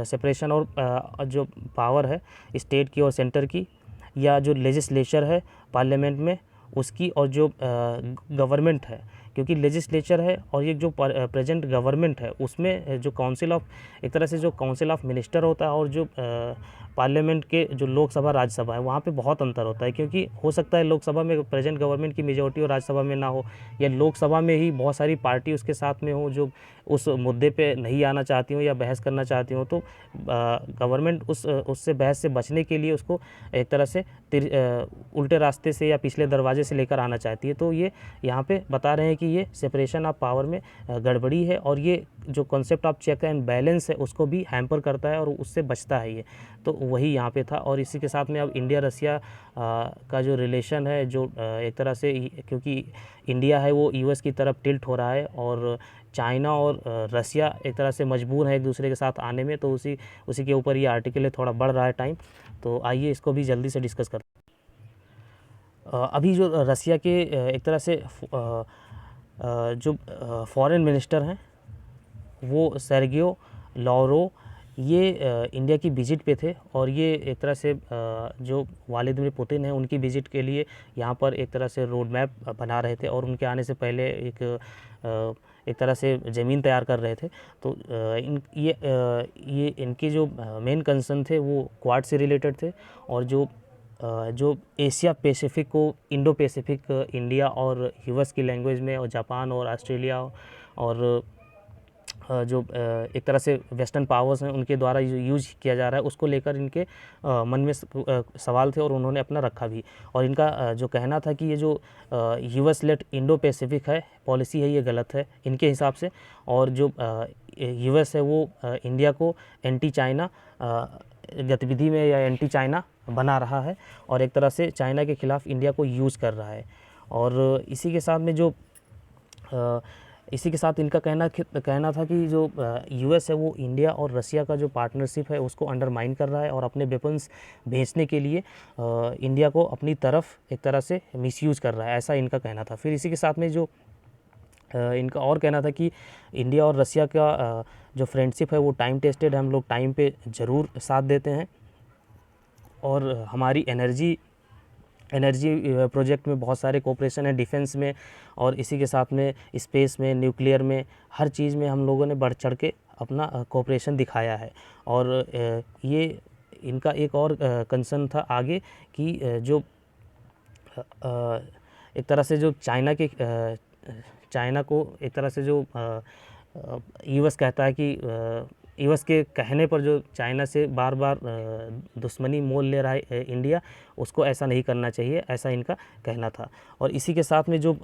सेपरेशन और जो पावर है स्टेट की और सेंटर की, या जो लेजिस्लेचर है पार्लियामेंट में उसकी, और जो गवर्नमेंट है, क्योंकि लेजिस्लेचर है और ये जो प्रेजेंट गवर्नमेंट है उसमें जो काउंसिल ऑफ, एक तरह से जो काउंसिल ऑफ मिनिस्टर होता है, और जो पार्लियामेंट के जो लोकसभा राज्यसभा है वहाँ पे बहुत अंतर होता है, क्योंकि हो सकता है लोकसभा में प्रेजेंट गवर्नमेंट की मेजोरिटी और राज्यसभा में ना हो, या लोकसभा में ही बहुत सारी पार्टी उसके साथ में हो जो उस मुद्दे पे नहीं आना चाहती हो या बहस करना चाहती हो, तो गवर्नमेंट उससे बहस से बचने के लिए उसको एक तरह से उल्टे रास्ते से या पिछले दरवाजे से लेकर आना चाहती है। तो ये यहाँ पे बता रहे हैं कि ये सेपरेशन ऑफ पावर में गड़बड़ी है, और ये जो concept of check and balance है उसको भी हैम्पर करता है और उससे बचता है ये, तो वही यहाँ पे था। और इसी के साथ में अब इंडिया रसिया का जो रिलेशन है, जो एक तरह से, क्योंकि इंडिया है वो यूएस की तरफ टिल्ट हो रहा है, और चाइना और रसिया एक तरह से मजबूर है एक दूसरे के साथ आने में, तो उसी के ऊपर ये आर्टिकल है, थोड़ा बढ़ रहा है टाइम, तो आइए इसको भी जल्दी से डिस्कस करते हैं। अभी जो रसिया के एक तरह से जो फॉरेन मिनिस्टर हैं वो सेर्गियो लावरोव, ये इंडिया की विज़िट पे थे, और ये एक तरह से जो व्लादिमीर पुतिन है उनकी विज़िट के लिए यहाँ पर एक तरह से रोड मैप बना रहे थे, और उनके आने से पहले एक तरह से ज़मीन तैयार कर रहे थे। तो ये इनके जो मेन कंसर्न थे वो क्वाड से रिलेटेड थे, और जो एशिया पैसिफिक को इंडो पैसिफिक इंडिया और यूएस की लैंग्वेज में, और जापान और ऑस्ट्रेलिया और जो एक तरह से वेस्टर्न पावर्स हैं उनके द्वारा यूज किया जा रहा है, उसको लेकर इनके मन में सवाल थे, और उन्होंने अपना रखा भी। और इनका जो कहना था कि ये जो यूएस लेड इंडो पैसिफिक है पॉलिसी है, ये गलत है इनके हिसाब से, और जो यूएस है वो इंडिया को एंटी चाइना गतिविधि में या एंटी चाइना बना रहा है, और एक तरह से चाइना के खिलाफ इंडिया को यूज़ कर रहा है। और इसी के साथ में इसी के साथ इनका कहना था कि जो यूएस है वो इंडिया और रसिया का जो पार्टनरशिप है उसको अंडरमाइन कर रहा है, और अपने वेपन्स भेजने के लिए इंडिया को अपनी तरफ एक तरह से मिसयूज़ कर रहा है, ऐसा इनका कहना था। फिर इसी के साथ में जो इनका और कहना था कि इंडिया और रसिया का जो फ्रेंडशिप है वो टाइम टेस्टेड है, हम लोग टाइम पे ज़रूर साथ देते हैं, और हमारी एनर्जी प्रोजेक्ट में बहुत सारे कोऑपरेशन है, डिफेंस में, और इसी के साथ में स्पेस में, न्यूक्लियर में, हर चीज़ में हम लोगों ने बढ़ चढ़ के अपना कोऑपरेशन दिखाया है। और ये इनका एक और कंसर्न था आगे कि जो एक तरह से जो चाइना को एक तरह से जो यूएस कहता है कि यूएस के कहने पर जो चाइना से बार बार दुश्मनी मोल ले रहा है इंडिया, उसको ऐसा नहीं करना चाहिए, ऐसा इनका कहना था। और इसी के साथ में जो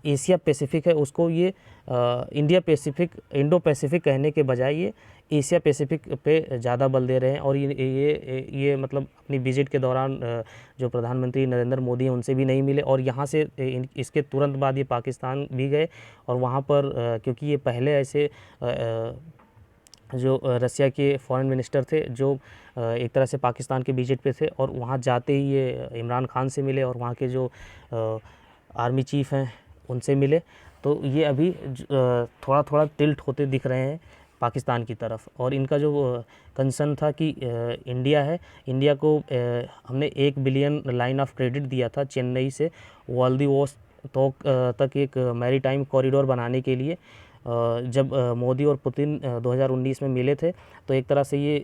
एशिया पैसिफिक है उसको ये इंडिया पैसिफिक, इंडो पैसिफिक कहने के बजाय ये एशिया पैसिफिक पे ज़्यादा बल दे रहे हैं। और ये मतलब अपनी विजिट के दौरान जो प्रधानमंत्री नरेंद्र मोदी हैं उनसे भी नहीं मिले, और यहाँ से इसके तुरंत बाद ये पाकिस्तान भी गए, और वहाँ पर क्योंकि ये पहले ऐसे जो रसिया के फॉरेन मिनिस्टर थे जो एक तरह से पाकिस्तान के विजिट पे थे, और वहाँ जाते ही ये इमरान खान से मिले और वहाँ के जो आर्मी चीफ़ हैं उनसे मिले। तो ये अभी थोड़ा थोड़ा टिल्ट होते दिख रहे हैं पाकिस्तान की तरफ। और इनका जो कंसर्न था कि इंडिया है, इंडिया को हमने 1 बिलियन लाइन ऑफ क्रेडिट दिया था चेन्नई से व्लादिवोस्तोक तक एक मैरीटाइम कॉरिडोर बनाने के लिए। जब मोदी और पुतिन 2019 में मिले थे तो एक तरह से ये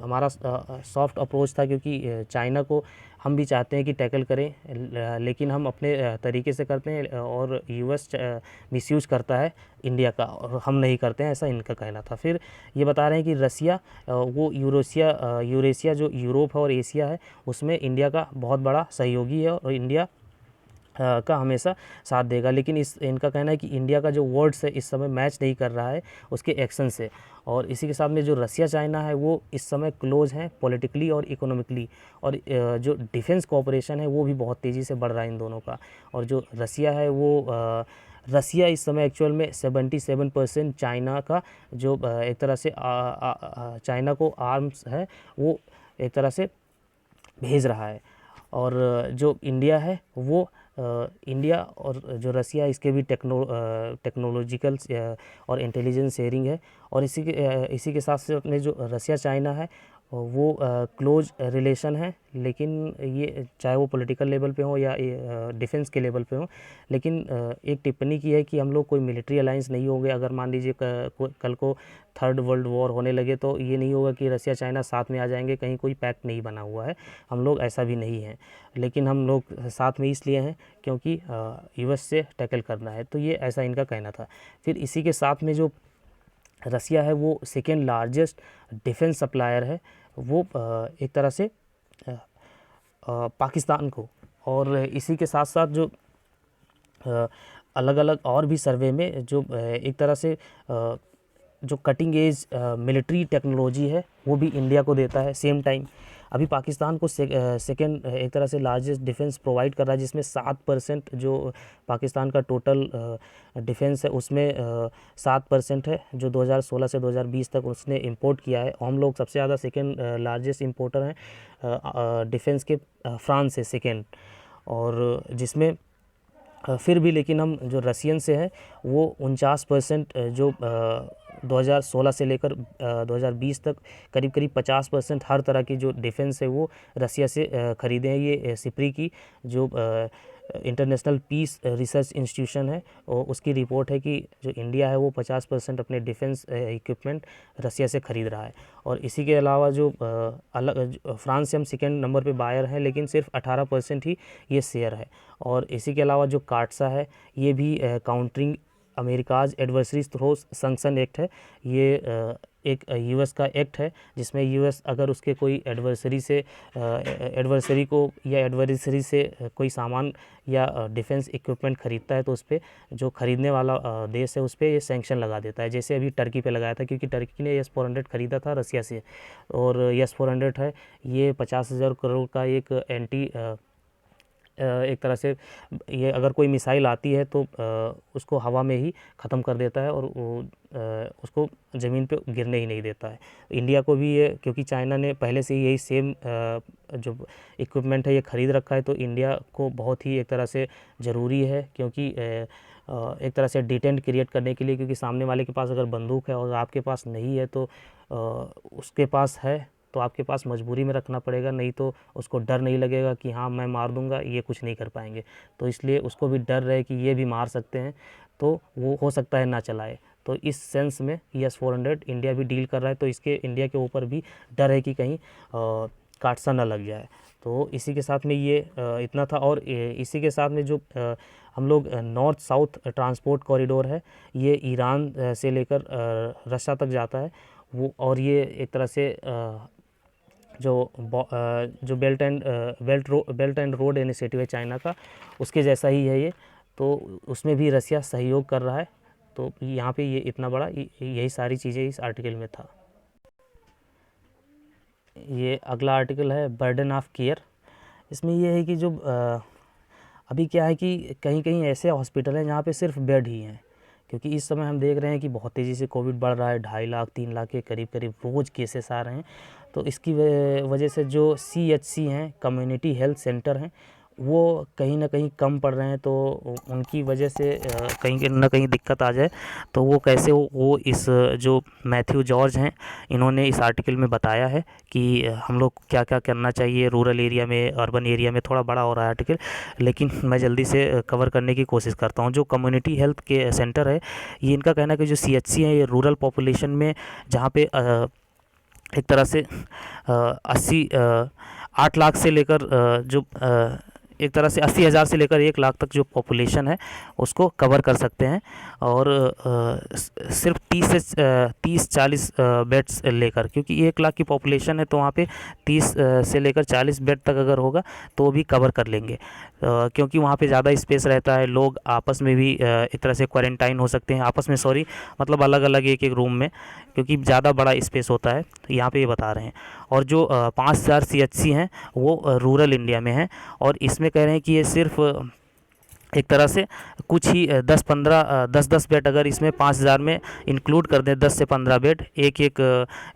हमारा सॉफ्ट अप्रोच था, क्योंकि चाइना को हम भी चाहते हैं कि टैकल करें, लेकिन हम अपने तरीके से करते हैं, और यूएस मिसयूज़ करता है इंडिया का और हम नहीं करते हैं, ऐसा इनका कहना था। फिर ये बता रहे हैं कि रसिया वो यूरेशिया जो यूरोप है और एशिया है उसमें इंडिया का बहुत बड़ा सहयोगी है, और इंडिया का हमेशा साथ देगा। लेकिन इनका कहना है कि इंडिया का जो वर्ड्स है इस समय मैच नहीं कर रहा है उसके एक्शन से। और इसी के साथ में जो रसिया चाइना है वो इस समय क्लोज हैं पॉलिटिकली और इकोनॉमिकली, और जो डिफेंस कोऑपरेशन है वो भी बहुत तेज़ी से बढ़ रहा है इन दोनों का। और जो रसिया है वो रसिया इस समय एक्चुअल में 77% चाइना का जो एक तरह से चाइना को आर्म्स है वो एक तरह से भेज रहा है। और जो इंडिया है वो इंडिया और जो रसिया है इसके भी टेक्नोलॉजिकल और इंटेलिजेंस शेयरिंग है। और इसी के साथ साथ अपने जो रसिया चाइना है वो क्लोज रिलेशन है, लेकिन ये चाहे वो पॉलिटिकल लेवल पे हो या डिफेंस के लेवल पे हो। लेकिन एक टिप्पणी की है कि हम लोग कोई मिलिट्री अलायंस नहीं होंगे। अगर मान लीजिए कल को थर्ड वर्ल्ड वॉर होने लगे तो ये नहीं होगा कि रसिया चाइना साथ में आ जाएंगे, कहीं कोई पैक्ट नहीं बना हुआ है, हम लोग ऐसा भी नहीं है। लेकिन हम लोग साथ में इसलिए हैं क्योंकि यूएस से टैकल करना है। तो ये ऐसा इनका कहना था। फिर इसी के साथ में जो रसिया है वो सेकेंड लार्जेस्ट डिफेंस सप्लायर है, वो एक तरह से पाकिस्तान को। और इसी के साथ साथ जो अलग अलग और भी सर्वे में जो एक तरह से जो कटिंग एज मिलिट्री टेक्नोलॉजी है वो भी इंडिया को देता है। सेम टाइम अभी पाकिस्तान को सेकेंड एक तरह से लार्जेस्ट डिफेंस प्रोवाइड कर रहा है, जिसमें 7% जो पाकिस्तान का टोटल डिफेंस है उसमें 7% है जो 2016 से 2020 तक उसने इंपोर्ट किया है। हम लोग सबसे ज़्यादा सेकेंड लार्जेस्ट इंपोर्टर हैं डिफेंस के, फ्रांस है सेकेंड। और जिसमें फिर भी लेकिन हम जो रसियन से हैं वो 49% जो 2016 से लेकर 2020 तक करीब करीब 50% हर तरह की जो डिफेंस है वो रसिया से ख़रीदे हैं। ये सिप्री की जो इंटरनेशनल पीस रिसर्च इंस्टीट्यूशन है और उसकी रिपोर्ट है कि जो इंडिया है वो 50% अपने डिफेंस इक्विपमेंट रसिया से ख़रीद रहा है। और इसी के अलावा जो फ्रांस से हम सेकेंड नंबर पे बायर हैं, लेकिन सिर्फ 18% ही ये शेयर है। और इसी के अलावा जो काटसा है ये भी countering America's adversary through sanction act है। ये एक यूएस का एक्ट है जिसमें यूएस अगर उसके कोई एडवर्सरी से कोई सामान या डिफेंस इक्विपमेंट ख़रीदता है तो उस पर जो ख़रीदने वाला देश है उस पर ये सैंक्शन लगा देता है। जैसे अभी टर्की पे लगाया था, क्योंकि टर्की ने S-400 ख़रीदा था रसिया से, और S-400 है ये 50,000 करोड़ का एक एक तरह से ये अगर कोई मिसाइल आती है तो उसको हवा में ही ख़त्म कर देता है और उसको ज़मीन पे गिरने ही नहीं देता है। इंडिया को भी ये, क्योंकि चाइना ने पहले से ही यही सेम जो इक्विपमेंट है ये ख़रीद रखा है, तो इंडिया को बहुत ही एक तरह से ज़रूरी है, क्योंकि एक तरह से डिटेंट क्रिएट करने के लिए, क्योंकि सामने वाले के पास अगर बंदूक है और आपके पास नहीं है तो उसके पास है तो आपके पास मजबूरी में रखना पड़ेगा, नहीं तो उसको डर नहीं लगेगा कि हाँ मैं मार दूंगा, ये कुछ नहीं कर पाएंगे। तो इसलिए उसको भी डर रहे कि ये भी मार सकते हैं, तो वो हो सकता है ना चलाए। तो इस सेंस में S-400 इंडिया भी डील कर रहा है, तो इसके इंडिया के ऊपर भी डर है कि कहीं काटसा ना लग जाए। तो इसी के साथ में ये इतना था। और इसी के साथ में जो हम लोग नॉर्थ साउथ ट्रांसपोर्ट कॉरिडोर है ये ईरान से लेकर रशिया तक जाता है, वो, और ये एक तरह से जो बेल्ट एंड रोड इनिशिएटिव है चाइना का, उसके जैसा ही है ये। तो उसमें भी रसिया सहयोग कर रहा है। तो यहाँ पे ये इतना बड़ा यही सारी चीज़ें इस आर्टिकल में था। ये अगला आर्टिकल है बर्डन ऑफ केयर। इसमें ये है कि जो अभी क्या है कि कहीं कहीं ऐसे हॉस्पिटल हैं जहाँ पे सिर्फ बेड ही हैं, क्योंकि इस समय हम देख रहे हैं कि बहुत तेज़ी से कोविड बढ़ रहा है, 2.5 लाख 3 लाख के करीब करीब रोज़ केसेस आ रहे हैं। तो इसकी वजह से जो CHC हैं, कम्युनिटी हेल्थ सेंटर हैं, वो कहीं ना कहीं कम पड़ रहे हैं। तो उनकी वजह से कहीं ना कहीं दिक्कत आ जाए तो वो कैसे वो इस जो मैथ्यू जॉर्ज हैं, इन्होंने इस आर्टिकल में बताया है कि हम लोग क्या क्या करना चाहिए रूरल एरिया में, अर्बन एरिया में। थोड़ा बड़ा हो रहा है आर्टिकल, लेकिन मैं जल्दी से कवर करने की कोशिश करता हूँ। जो कम्युनिटी हेल्थ के सेंटर है, ये इनका कहना है कि जो CHC है, ये रूरल पॉपुलेशन में जहाँ पे एक तरह से 8 लाख से लेकर जो एक तरह से 80,000 से लेकर 1 लाख तक जो पॉपुलेशन है उसको कवर कर सकते हैं। और सिर्फ 30-40 बेड्स लेकर, क्योंकि 1 लाख की पॉपुलेशन है तो वहाँ पे 30 से लेकर 40 बेड तक अगर होगा तो भी कवर कर लेंगे, क्योंकि वहाँ पे ज़्यादा स्पेस रहता है। लोग आपस में भी एक तरह से क्वारंटाइन हो सकते हैं, आपस में सॉरी, मतलब अलग अलग एक एक रूम में, क्योंकि ज़्यादा बड़ा स्पेस होता है। तो यहाँ पे ये बता रहे हैं। और जो 5,000 CHC हैं वो रूरल इंडिया में हैं, और इसमें कह रहे हैं कि ये सिर्फ एक तरह से कुछ ही 10-10 बेड अगर इसमें 5,000 में इंक्लूड कर दें, 10 से 15 बेड एक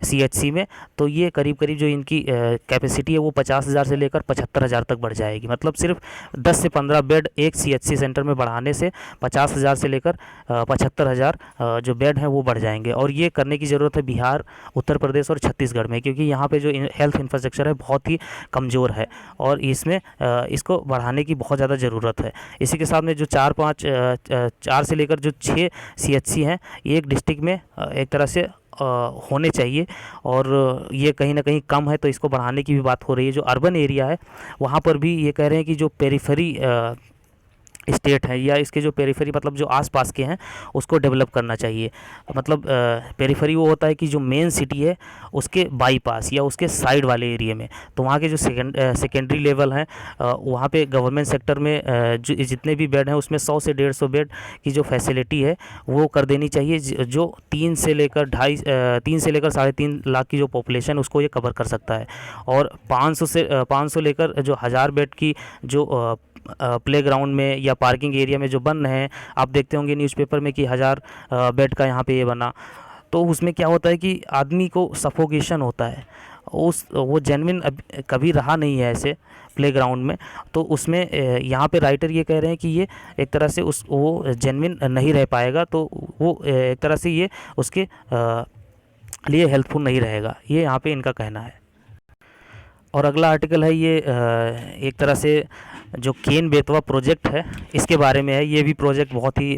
CHC में, तो ये करीब करीब जो इनकी कैपेसिटी है वो 50,000 से लेकर 75,000 तक बढ़ जाएगी। मतलब सिर्फ 10 से 15 बेड एक CHC सेंटर में बढ़ाने से 50,000 से लेकर 75,000 जो बेड हैं वो बढ़ जाएंगे। और ये करने की ज़रूरत है बिहार, उत्तर प्रदेश और छत्तीसगढ़ में, क्योंकि यहाँ पे जो हेल्थ इंफ्रास्ट्रक्चर है बहुत ही कमज़ोर है और इसमें इसको बढ़ाने की बहुत ज़्यादा ज़रूरत है। इसी के साथ में जो 4 से लेकर जो 6 CHC हैं, ये एक डिस्ट्रिक्ट में एक तरह से होने चाहिए, और ये कहीं ना कहीं कम है, तो इसको बढ़ाने की भी बात हो रही है। जो अर्बन एरिया है वहाँ पर भी ये कह रहे हैं कि जो पेरिफेरी स्टेट है या इसके जो पेरिफेरी मतलब जो आसपास के हैं उसको डेवलप करना चाहिए। मतलब पेरिफेरी वो होता है कि जो मेन सिटी है उसके बाईपास या उसके साइड वाले एरिया में, तो वहाँ के जो सेकेंडरी लेवल हैं वहाँ पे गवर्नमेंट सेक्टर में जो जितने भी बेड हैं उसमें 100 से 150 बेड की जो फैसिलिटी है वो कर देनी चाहिए, जो 3 से लेकर 3.5 लाख की जो पॉपुलेशन उसको ये कवर कर सकता है। और 500 लेकर जो 1000 बेड की जो प्लेग्राउंड में या पार्किंग एरिया में जो बन रहे हैं, आप देखते होंगे न्यूज़पेपर में कि 1000 बेड का यहाँ पे ये बना, तो उसमें क्या होता है कि आदमी को सफोकेशन होता है। वो जेन्युइन कभी रहा नहीं है ऐसे प्लेग्राउंड में, तो उसमें यहाँ पे राइटर ये कह रहे हैं कि ये एक तरह से वो जेन्युइन नहीं रह पाएगा, तो वो एक तरह से ये उसके लिए हेल्पफुल नहीं रहेगा, ये यहाँ पे इनका कहना है। और अगला आर्टिकल है ये एक तरह से जो केन बेतवा प्रोजेक्ट है इसके बारे में है। ये भी प्रोजेक्ट बहुत ही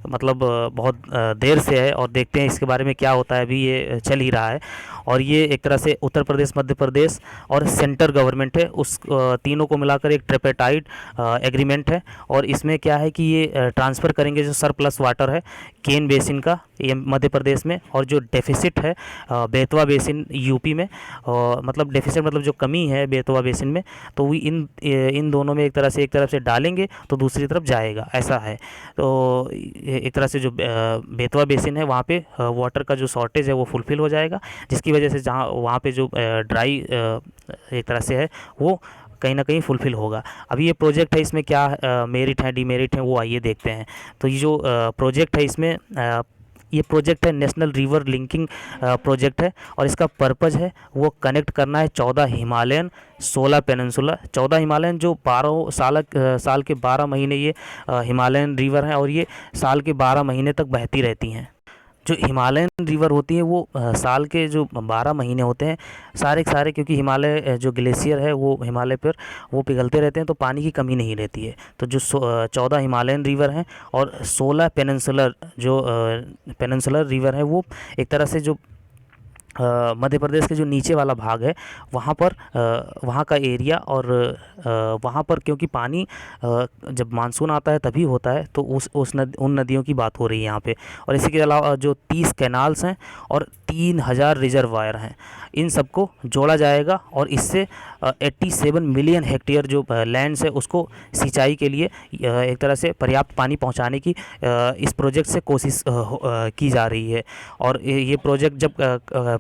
मतलब बहुत देर से है, और देखते हैं इसके बारे में क्या होता है। अभी ये चल ही रहा है, और ये एक तरह से उत्तर प्रदेश, मध्य प्रदेश और सेंटर गवर्नमेंट है, उस तीनों को मिलाकर एक ट्रिपेटाइड एग्रीमेंट है। और इसमें क्या है कि ये ट्रांसफ़र करेंगे जो सरप्लस वाटर है केन बेसिन का, ये मध्य प्रदेश में, और जो डेफिसिट है बेतवा बेसिन यूपी में, मतलब डेफिसिट मतलब जो कमी है बेतवा बेसिन में, तो वो इन दोनों में एक तरफ से डालेंगे तो दूसरी तरफ जाएगा, ऐसा है। तो एक तरह से जो बेतवा बेसिन है वहाँ पे वाटर का जो शॉर्टेज है वो फुलफ़िल हो जाएगा, जिसकी वजह से जहाँ वहाँ पे जो ड्राई एक तरह से है वो कहीं ना कहीं फुलफ़िल होगा। अभी ये प्रोजेक्ट है, इसमें क्या मेरिट है डीमेरिट है वो आइए देखते हैं। तो ये जो प्रोजेक्ट है इसमें ये प्रोजेक्ट है नेशनल रिवर लिंकिंग प्रोजेक्ट है, और इसका पर्पज़ है वो कनेक्ट करना है 14 हिमालयन 16 पेनिनसुला। 14 हिमालयन जो 12 साल के 12 महीने ये हिमालयन रिवर हैं, और ये साल के 12 महीने तक बहती रहती हैं। जो हिमालयन रिवर होती है वो साल के जो 12 महीने होते हैं सारे के सारे, क्योंकि हिमालय जो ग्लेशियर है वो हिमालय पर वो पिघलते रहते हैं, तो पानी की कमी नहीं रहती है। तो जो 14 हिमालयन रिवर हैं और 16 पेनिनसुलर जो पेनिनसुलर रिवर है वो एक तरह से जो मध्य प्रदेश के जो नीचे वाला भाग है वहाँ पर वहाँ का एरिया और वहाँ पर क्योंकि पानी जब मानसून आता है तभी होता है, तो उन नदियों की बात हो रही है यहाँ पे। और इसी के अलावा जो 30 कैनाल्स हैं और 3000 रिजर्वायर हैं, इन सबको जोड़ा जाएगा और इससे 87 मिलियन हेक्टेयर जो लैंड्स है उसको सिंचाई के लिए एक तरह से पर्याप्त पानी पहुँचाने की इस प्रोजेक्ट से कोशिश की जा रही है। और ये प्रोजेक्ट जब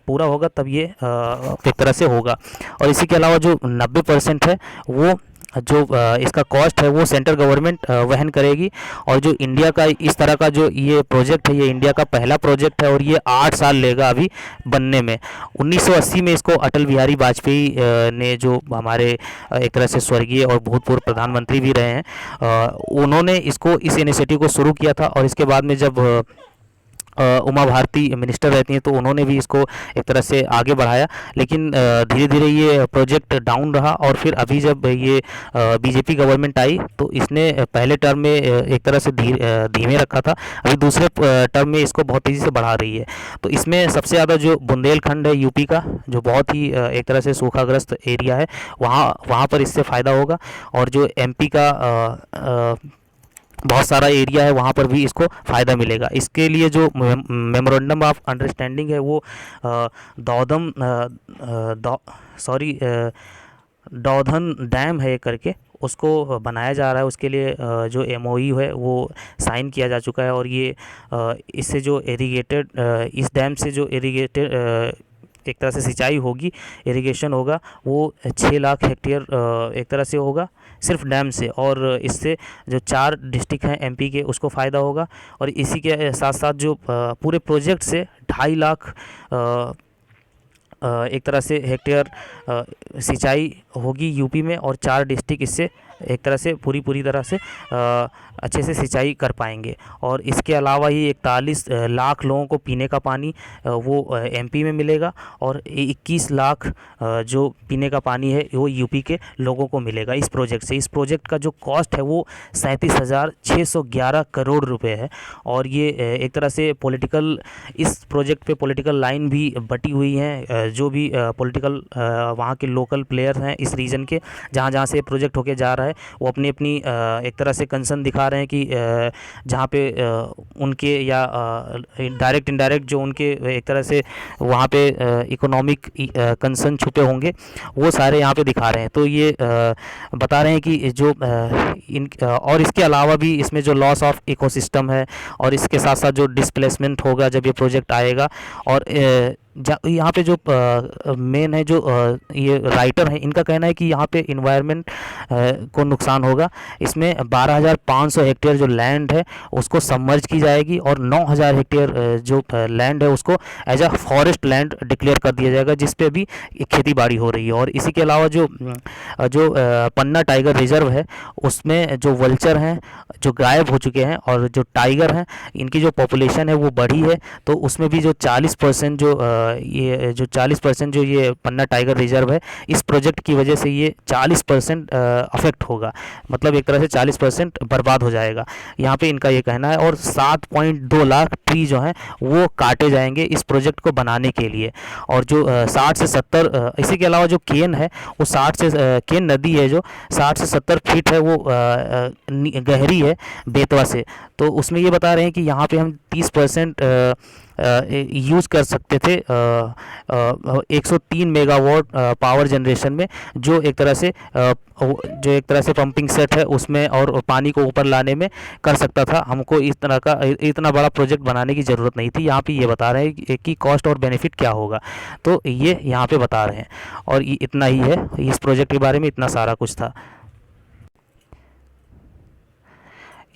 पूरा होगा तब ये एक तरह से होगा। और इसी के अलावा जो 90% है वो जो इसका कॉस्ट है वो सेंट्रल गवर्नमेंट वहन करेगी। और जो इंडिया का इस तरह का जो ये प्रोजेक्ट है, ये इंडिया का पहला प्रोजेक्ट है और ये 8 साल लेगा अभी बनने में। 1980 में इसको अटल बिहारी वाजपेयी ने, जो हमारे एक तरह से स्वर्गीय और भूतपूर्व प्रधानमंत्री भी रहे हैं, उन्होंने इसको इस इनिशिएटिव को शुरू किया था। और इसके बाद में जब उमा भारती मिनिस्टर रहती हैं तो उन्होंने भी इसको एक तरह से आगे बढ़ाया, लेकिन धीरे धीरे ये प्रोजेक्ट डाउन रहा। और फिर अभी जब ये बीजेपी गवर्नमेंट आई तो इसने पहले टर्म में एक तरह से धीमे रखा था, अभी दूसरे टर्म में इसको बहुत तेज़ी से बढ़ा रही है। तो इसमें सबसे ज़्यादा जो बुंदेलखंड है यूपी का, जो बहुत ही एक तरह से सूखाग्रस्त एरिया है, वहाँ पर इससे फ़ायदा होगा। और जो एमपी का बहुत सारा एरिया है वहाँ पर भी इसको फ़ायदा मिलेगा। इसके लिए जो मेमोरेंडम ऑफ अंडरस्टैंडिंग है वो दौधम दौधन डैम है करके उसको बनाया जा रहा है। उसके लिए जो एमओयू है वो साइन किया जा चुका है। और ये इससे जो इरिगेटेड इस डैम से जो इरिगेटेड एक तरह से सिंचाई होगी, इरिगेशन होगा, वो 6 लाख हेक्टेयर एक तरह से होगा सिर्फ डैम से। और इससे जो 4 डिस्ट्रिक्ट हैं एमपी के उसको फ़ायदा होगा। और इसी के साथ साथ जो पूरे प्रोजेक्ट से 2.5 लाख एक तरह से हेक्टेयर सिंचाई होगी यूपी में। और 4 डिस्ट्रिक्ट इससे एक तरह से पूरी तरह से अच्छे से सिंचाई कर पाएंगे। और इसके अलावा ही 41 लाख लोगों को पीने का पानी वो एमपी में मिलेगा। और 21 लाख जो पीने का पानी है वो यूपी के लोगों को मिलेगा इस प्रोजेक्ट से। इस प्रोजेक्ट का जो कॉस्ट है वो 37,611 करोड़ रुपए है। और ये एक तरह से पॉलिटिकल, इस प्रोजेक्ट पे पॉलिटिकल लाइन भी बटी हुई हैं। जो भी पॉलिटिकल वहाँ के लोकल प्लेयर हैं इस रीजन के, जहाँ से प्रोजेक्ट होके जा रहा है, वो अपनी एक तरह से कंसर्न दिखा रहे हैं कि जहाँ पे उनके या डायरेक्ट इनडायरेक्ट जो उनके एक तरह से वहाँ पे इकोनॉमिक कंसर्न छुपे होंगे वो सारे यहाँ पे दिखा रहे हैं। तो ये बता रहे हैं कि जो और इसके अलावा भी इसमें जो लॉस ऑफ इकोसिस्टम है और इसके साथ साथ जो डिस्प्लेसमेंट होगा जब ये प्रोजेक्ट आएगा। और यहाँ पे जो मेन है, जो ये राइटर है, इनका कहना है कि यहाँ पे इन्वायरमेंट को नुकसान होगा। इसमें 12,500 हेक्टेयर जो लैंड है उसको सबमर्ज की जाएगी और 9,000 हेक्टेयर जो लैंड है उसको as a forest land declare कर दिया जाएगा, जिस पे अभी खेती बाड़ी हो रही है। और इसी के अलावा जो पन्ना टाइगर रिजर्व है उसमें जो वल्चर हैं जो गायब हो चुके हैं और जो टाइगर हैं इनकी जो पॉपुलेशन है वो बढ़ी है। तो उसमें भी जो 40% जो 40% जो ये पन्ना टाइगर रिजर्व है, इस प्रोजेक्ट की वजह से ये 40% अफेक्ट होगा, मतलब एक तरह से 40% बर्बाद हो जाएगा यहाँ पे, इनका ये कहना है। और 7.2 लाख ट्री जो हैं वो काटे जाएंगे इस प्रोजेक्ट को बनाने के लिए। और जो 60 से 70 इसी के अलावा जो केन है वो 60 से केन नदी है जो 60 से 70 फीट है, वो गहरी है बेतवा से। तो उसमें ये बता रहे हैं कि यहाँ पे हम 30% यूज़ कर सकते थे 103 मेगावाट पावर जनरेशन में, जो एक तरह से पंपिंग सेट है उसमें और पानी को ऊपर लाने में कर सकता था। हमको इस तरह का इतना बड़ा प्रोजेक्ट बनाने की ज़रूरत नहीं थी। यहाँ पे ये बता रहे हैं कि कॉस्ट और बेनिफिट क्या होगा, तो ये यहाँ पे बता रहे हैं। और ये इतना ही है, इस प्रोजेक्ट के बारे में इतना सारा कुछ था।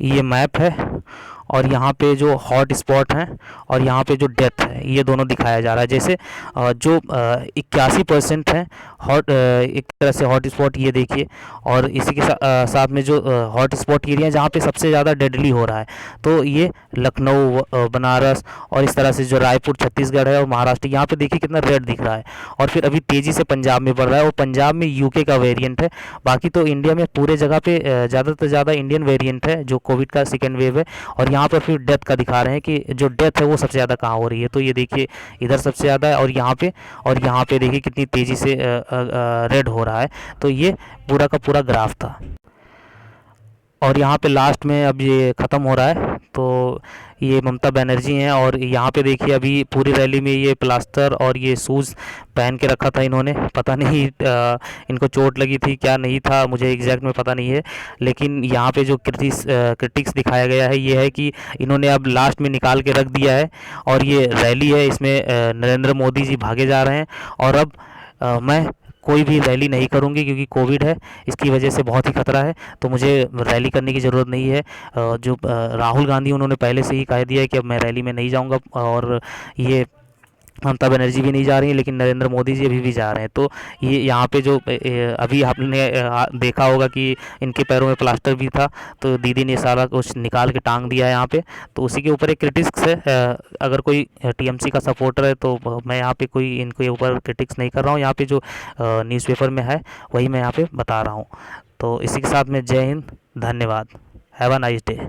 ये मैप है और यहाँ पे जो हॉट स्पॉट हैं और यहाँ पे जो डेथ है ये दोनों दिखाया जा रहा है। जैसे जो 81% है हॉट, एक तरह से हॉट स्पॉट ये देखिए। और इसी के साथ में जो हॉट स्पॉट एरिया जहाँ पे सबसे ज़्यादा डेडली हो रहा है, तो ये लखनऊ, बनारस और इस तरह से जो रायपुर छत्तीसगढ़ है और महाराष्ट्र, यहाँ पे देखिए कितना रेड दिख रहा है। और फिर अभी तेज़ी से पंजाब में बढ़ रहा है और पंजाब में यूके का वेरिएंट है। बाकी तो इंडिया में पूरे जगह पे ज़्यादा से ज़्यादा इंडियन वेरिएंट है जो कोविड का सेकेंड वेव है। और यहाँ पर फिर डेथ का दिखा रहे हैं कि जो डेथ है वो सबसे ज़्यादा कहाँ हो रही है। तो ये देखिए इधर सबसे ज़्यादा है और यहाँ पे देखिए कितनी तेज़ी से रेड हो रहा है। तो ये पूरा का पूरा ग्राफ था। और यहाँ पे लास्ट में अब ये ख़त्म हो रहा है। तो ये ममता बनर्जी हैं और यहाँ पे देखिए अभी पूरी रैली में ये प्लास्टर और ये शूज़ पहन के रखा था इन्होंने। पता नहीं इनको चोट लगी थी क्या नहीं था, मुझे एग्जैक्ट में पता नहीं है। लेकिन यहाँ पे जो क्रिटिक्स दिखाया गया है ये है कि इन्होंने अब लास्ट में निकाल के रख दिया है। और ये रैली है, इसमें नरेंद्र मोदी जी भागे जा रहे हैं। और अब मैं कोई भी रैली नहीं करूँगी क्योंकि कोविड है, इसकी वजह से बहुत ही खतरा है। तो मुझे रैली करने की ज़रूरत नहीं है। जो राहुल गांधी उन्होंने पहले से ही कह दिया है कि अब मैं रैली में नहीं जाऊँगा। और ये ममता बनर्जी भी नहीं जा रही हैं, लेकिन नरेंद्र मोदी जी अभी भी जा रहे हैं। तो ये यहाँ पे जो अभी आपने देखा होगा कि इनके पैरों में प्लास्टर भी था, तो दीदी ने सारा कुछ निकाल के टांग दिया है यहाँ पे। तो उसी के ऊपर एक क्रिटिक्स है। अगर कोई टीएमसी का सपोर्टर है तो मैं यहाँ पे कोई इनके ऊपर क्रिटिक्स नहीं कर रहा हूँ। यहाँ पे जो न्यूज़पेपर में है वही मैं यहाँ पे बता रहा हूँ। तो इसी के साथ में जय हिंद, धन्यवाद, हैव अ नाइस डे।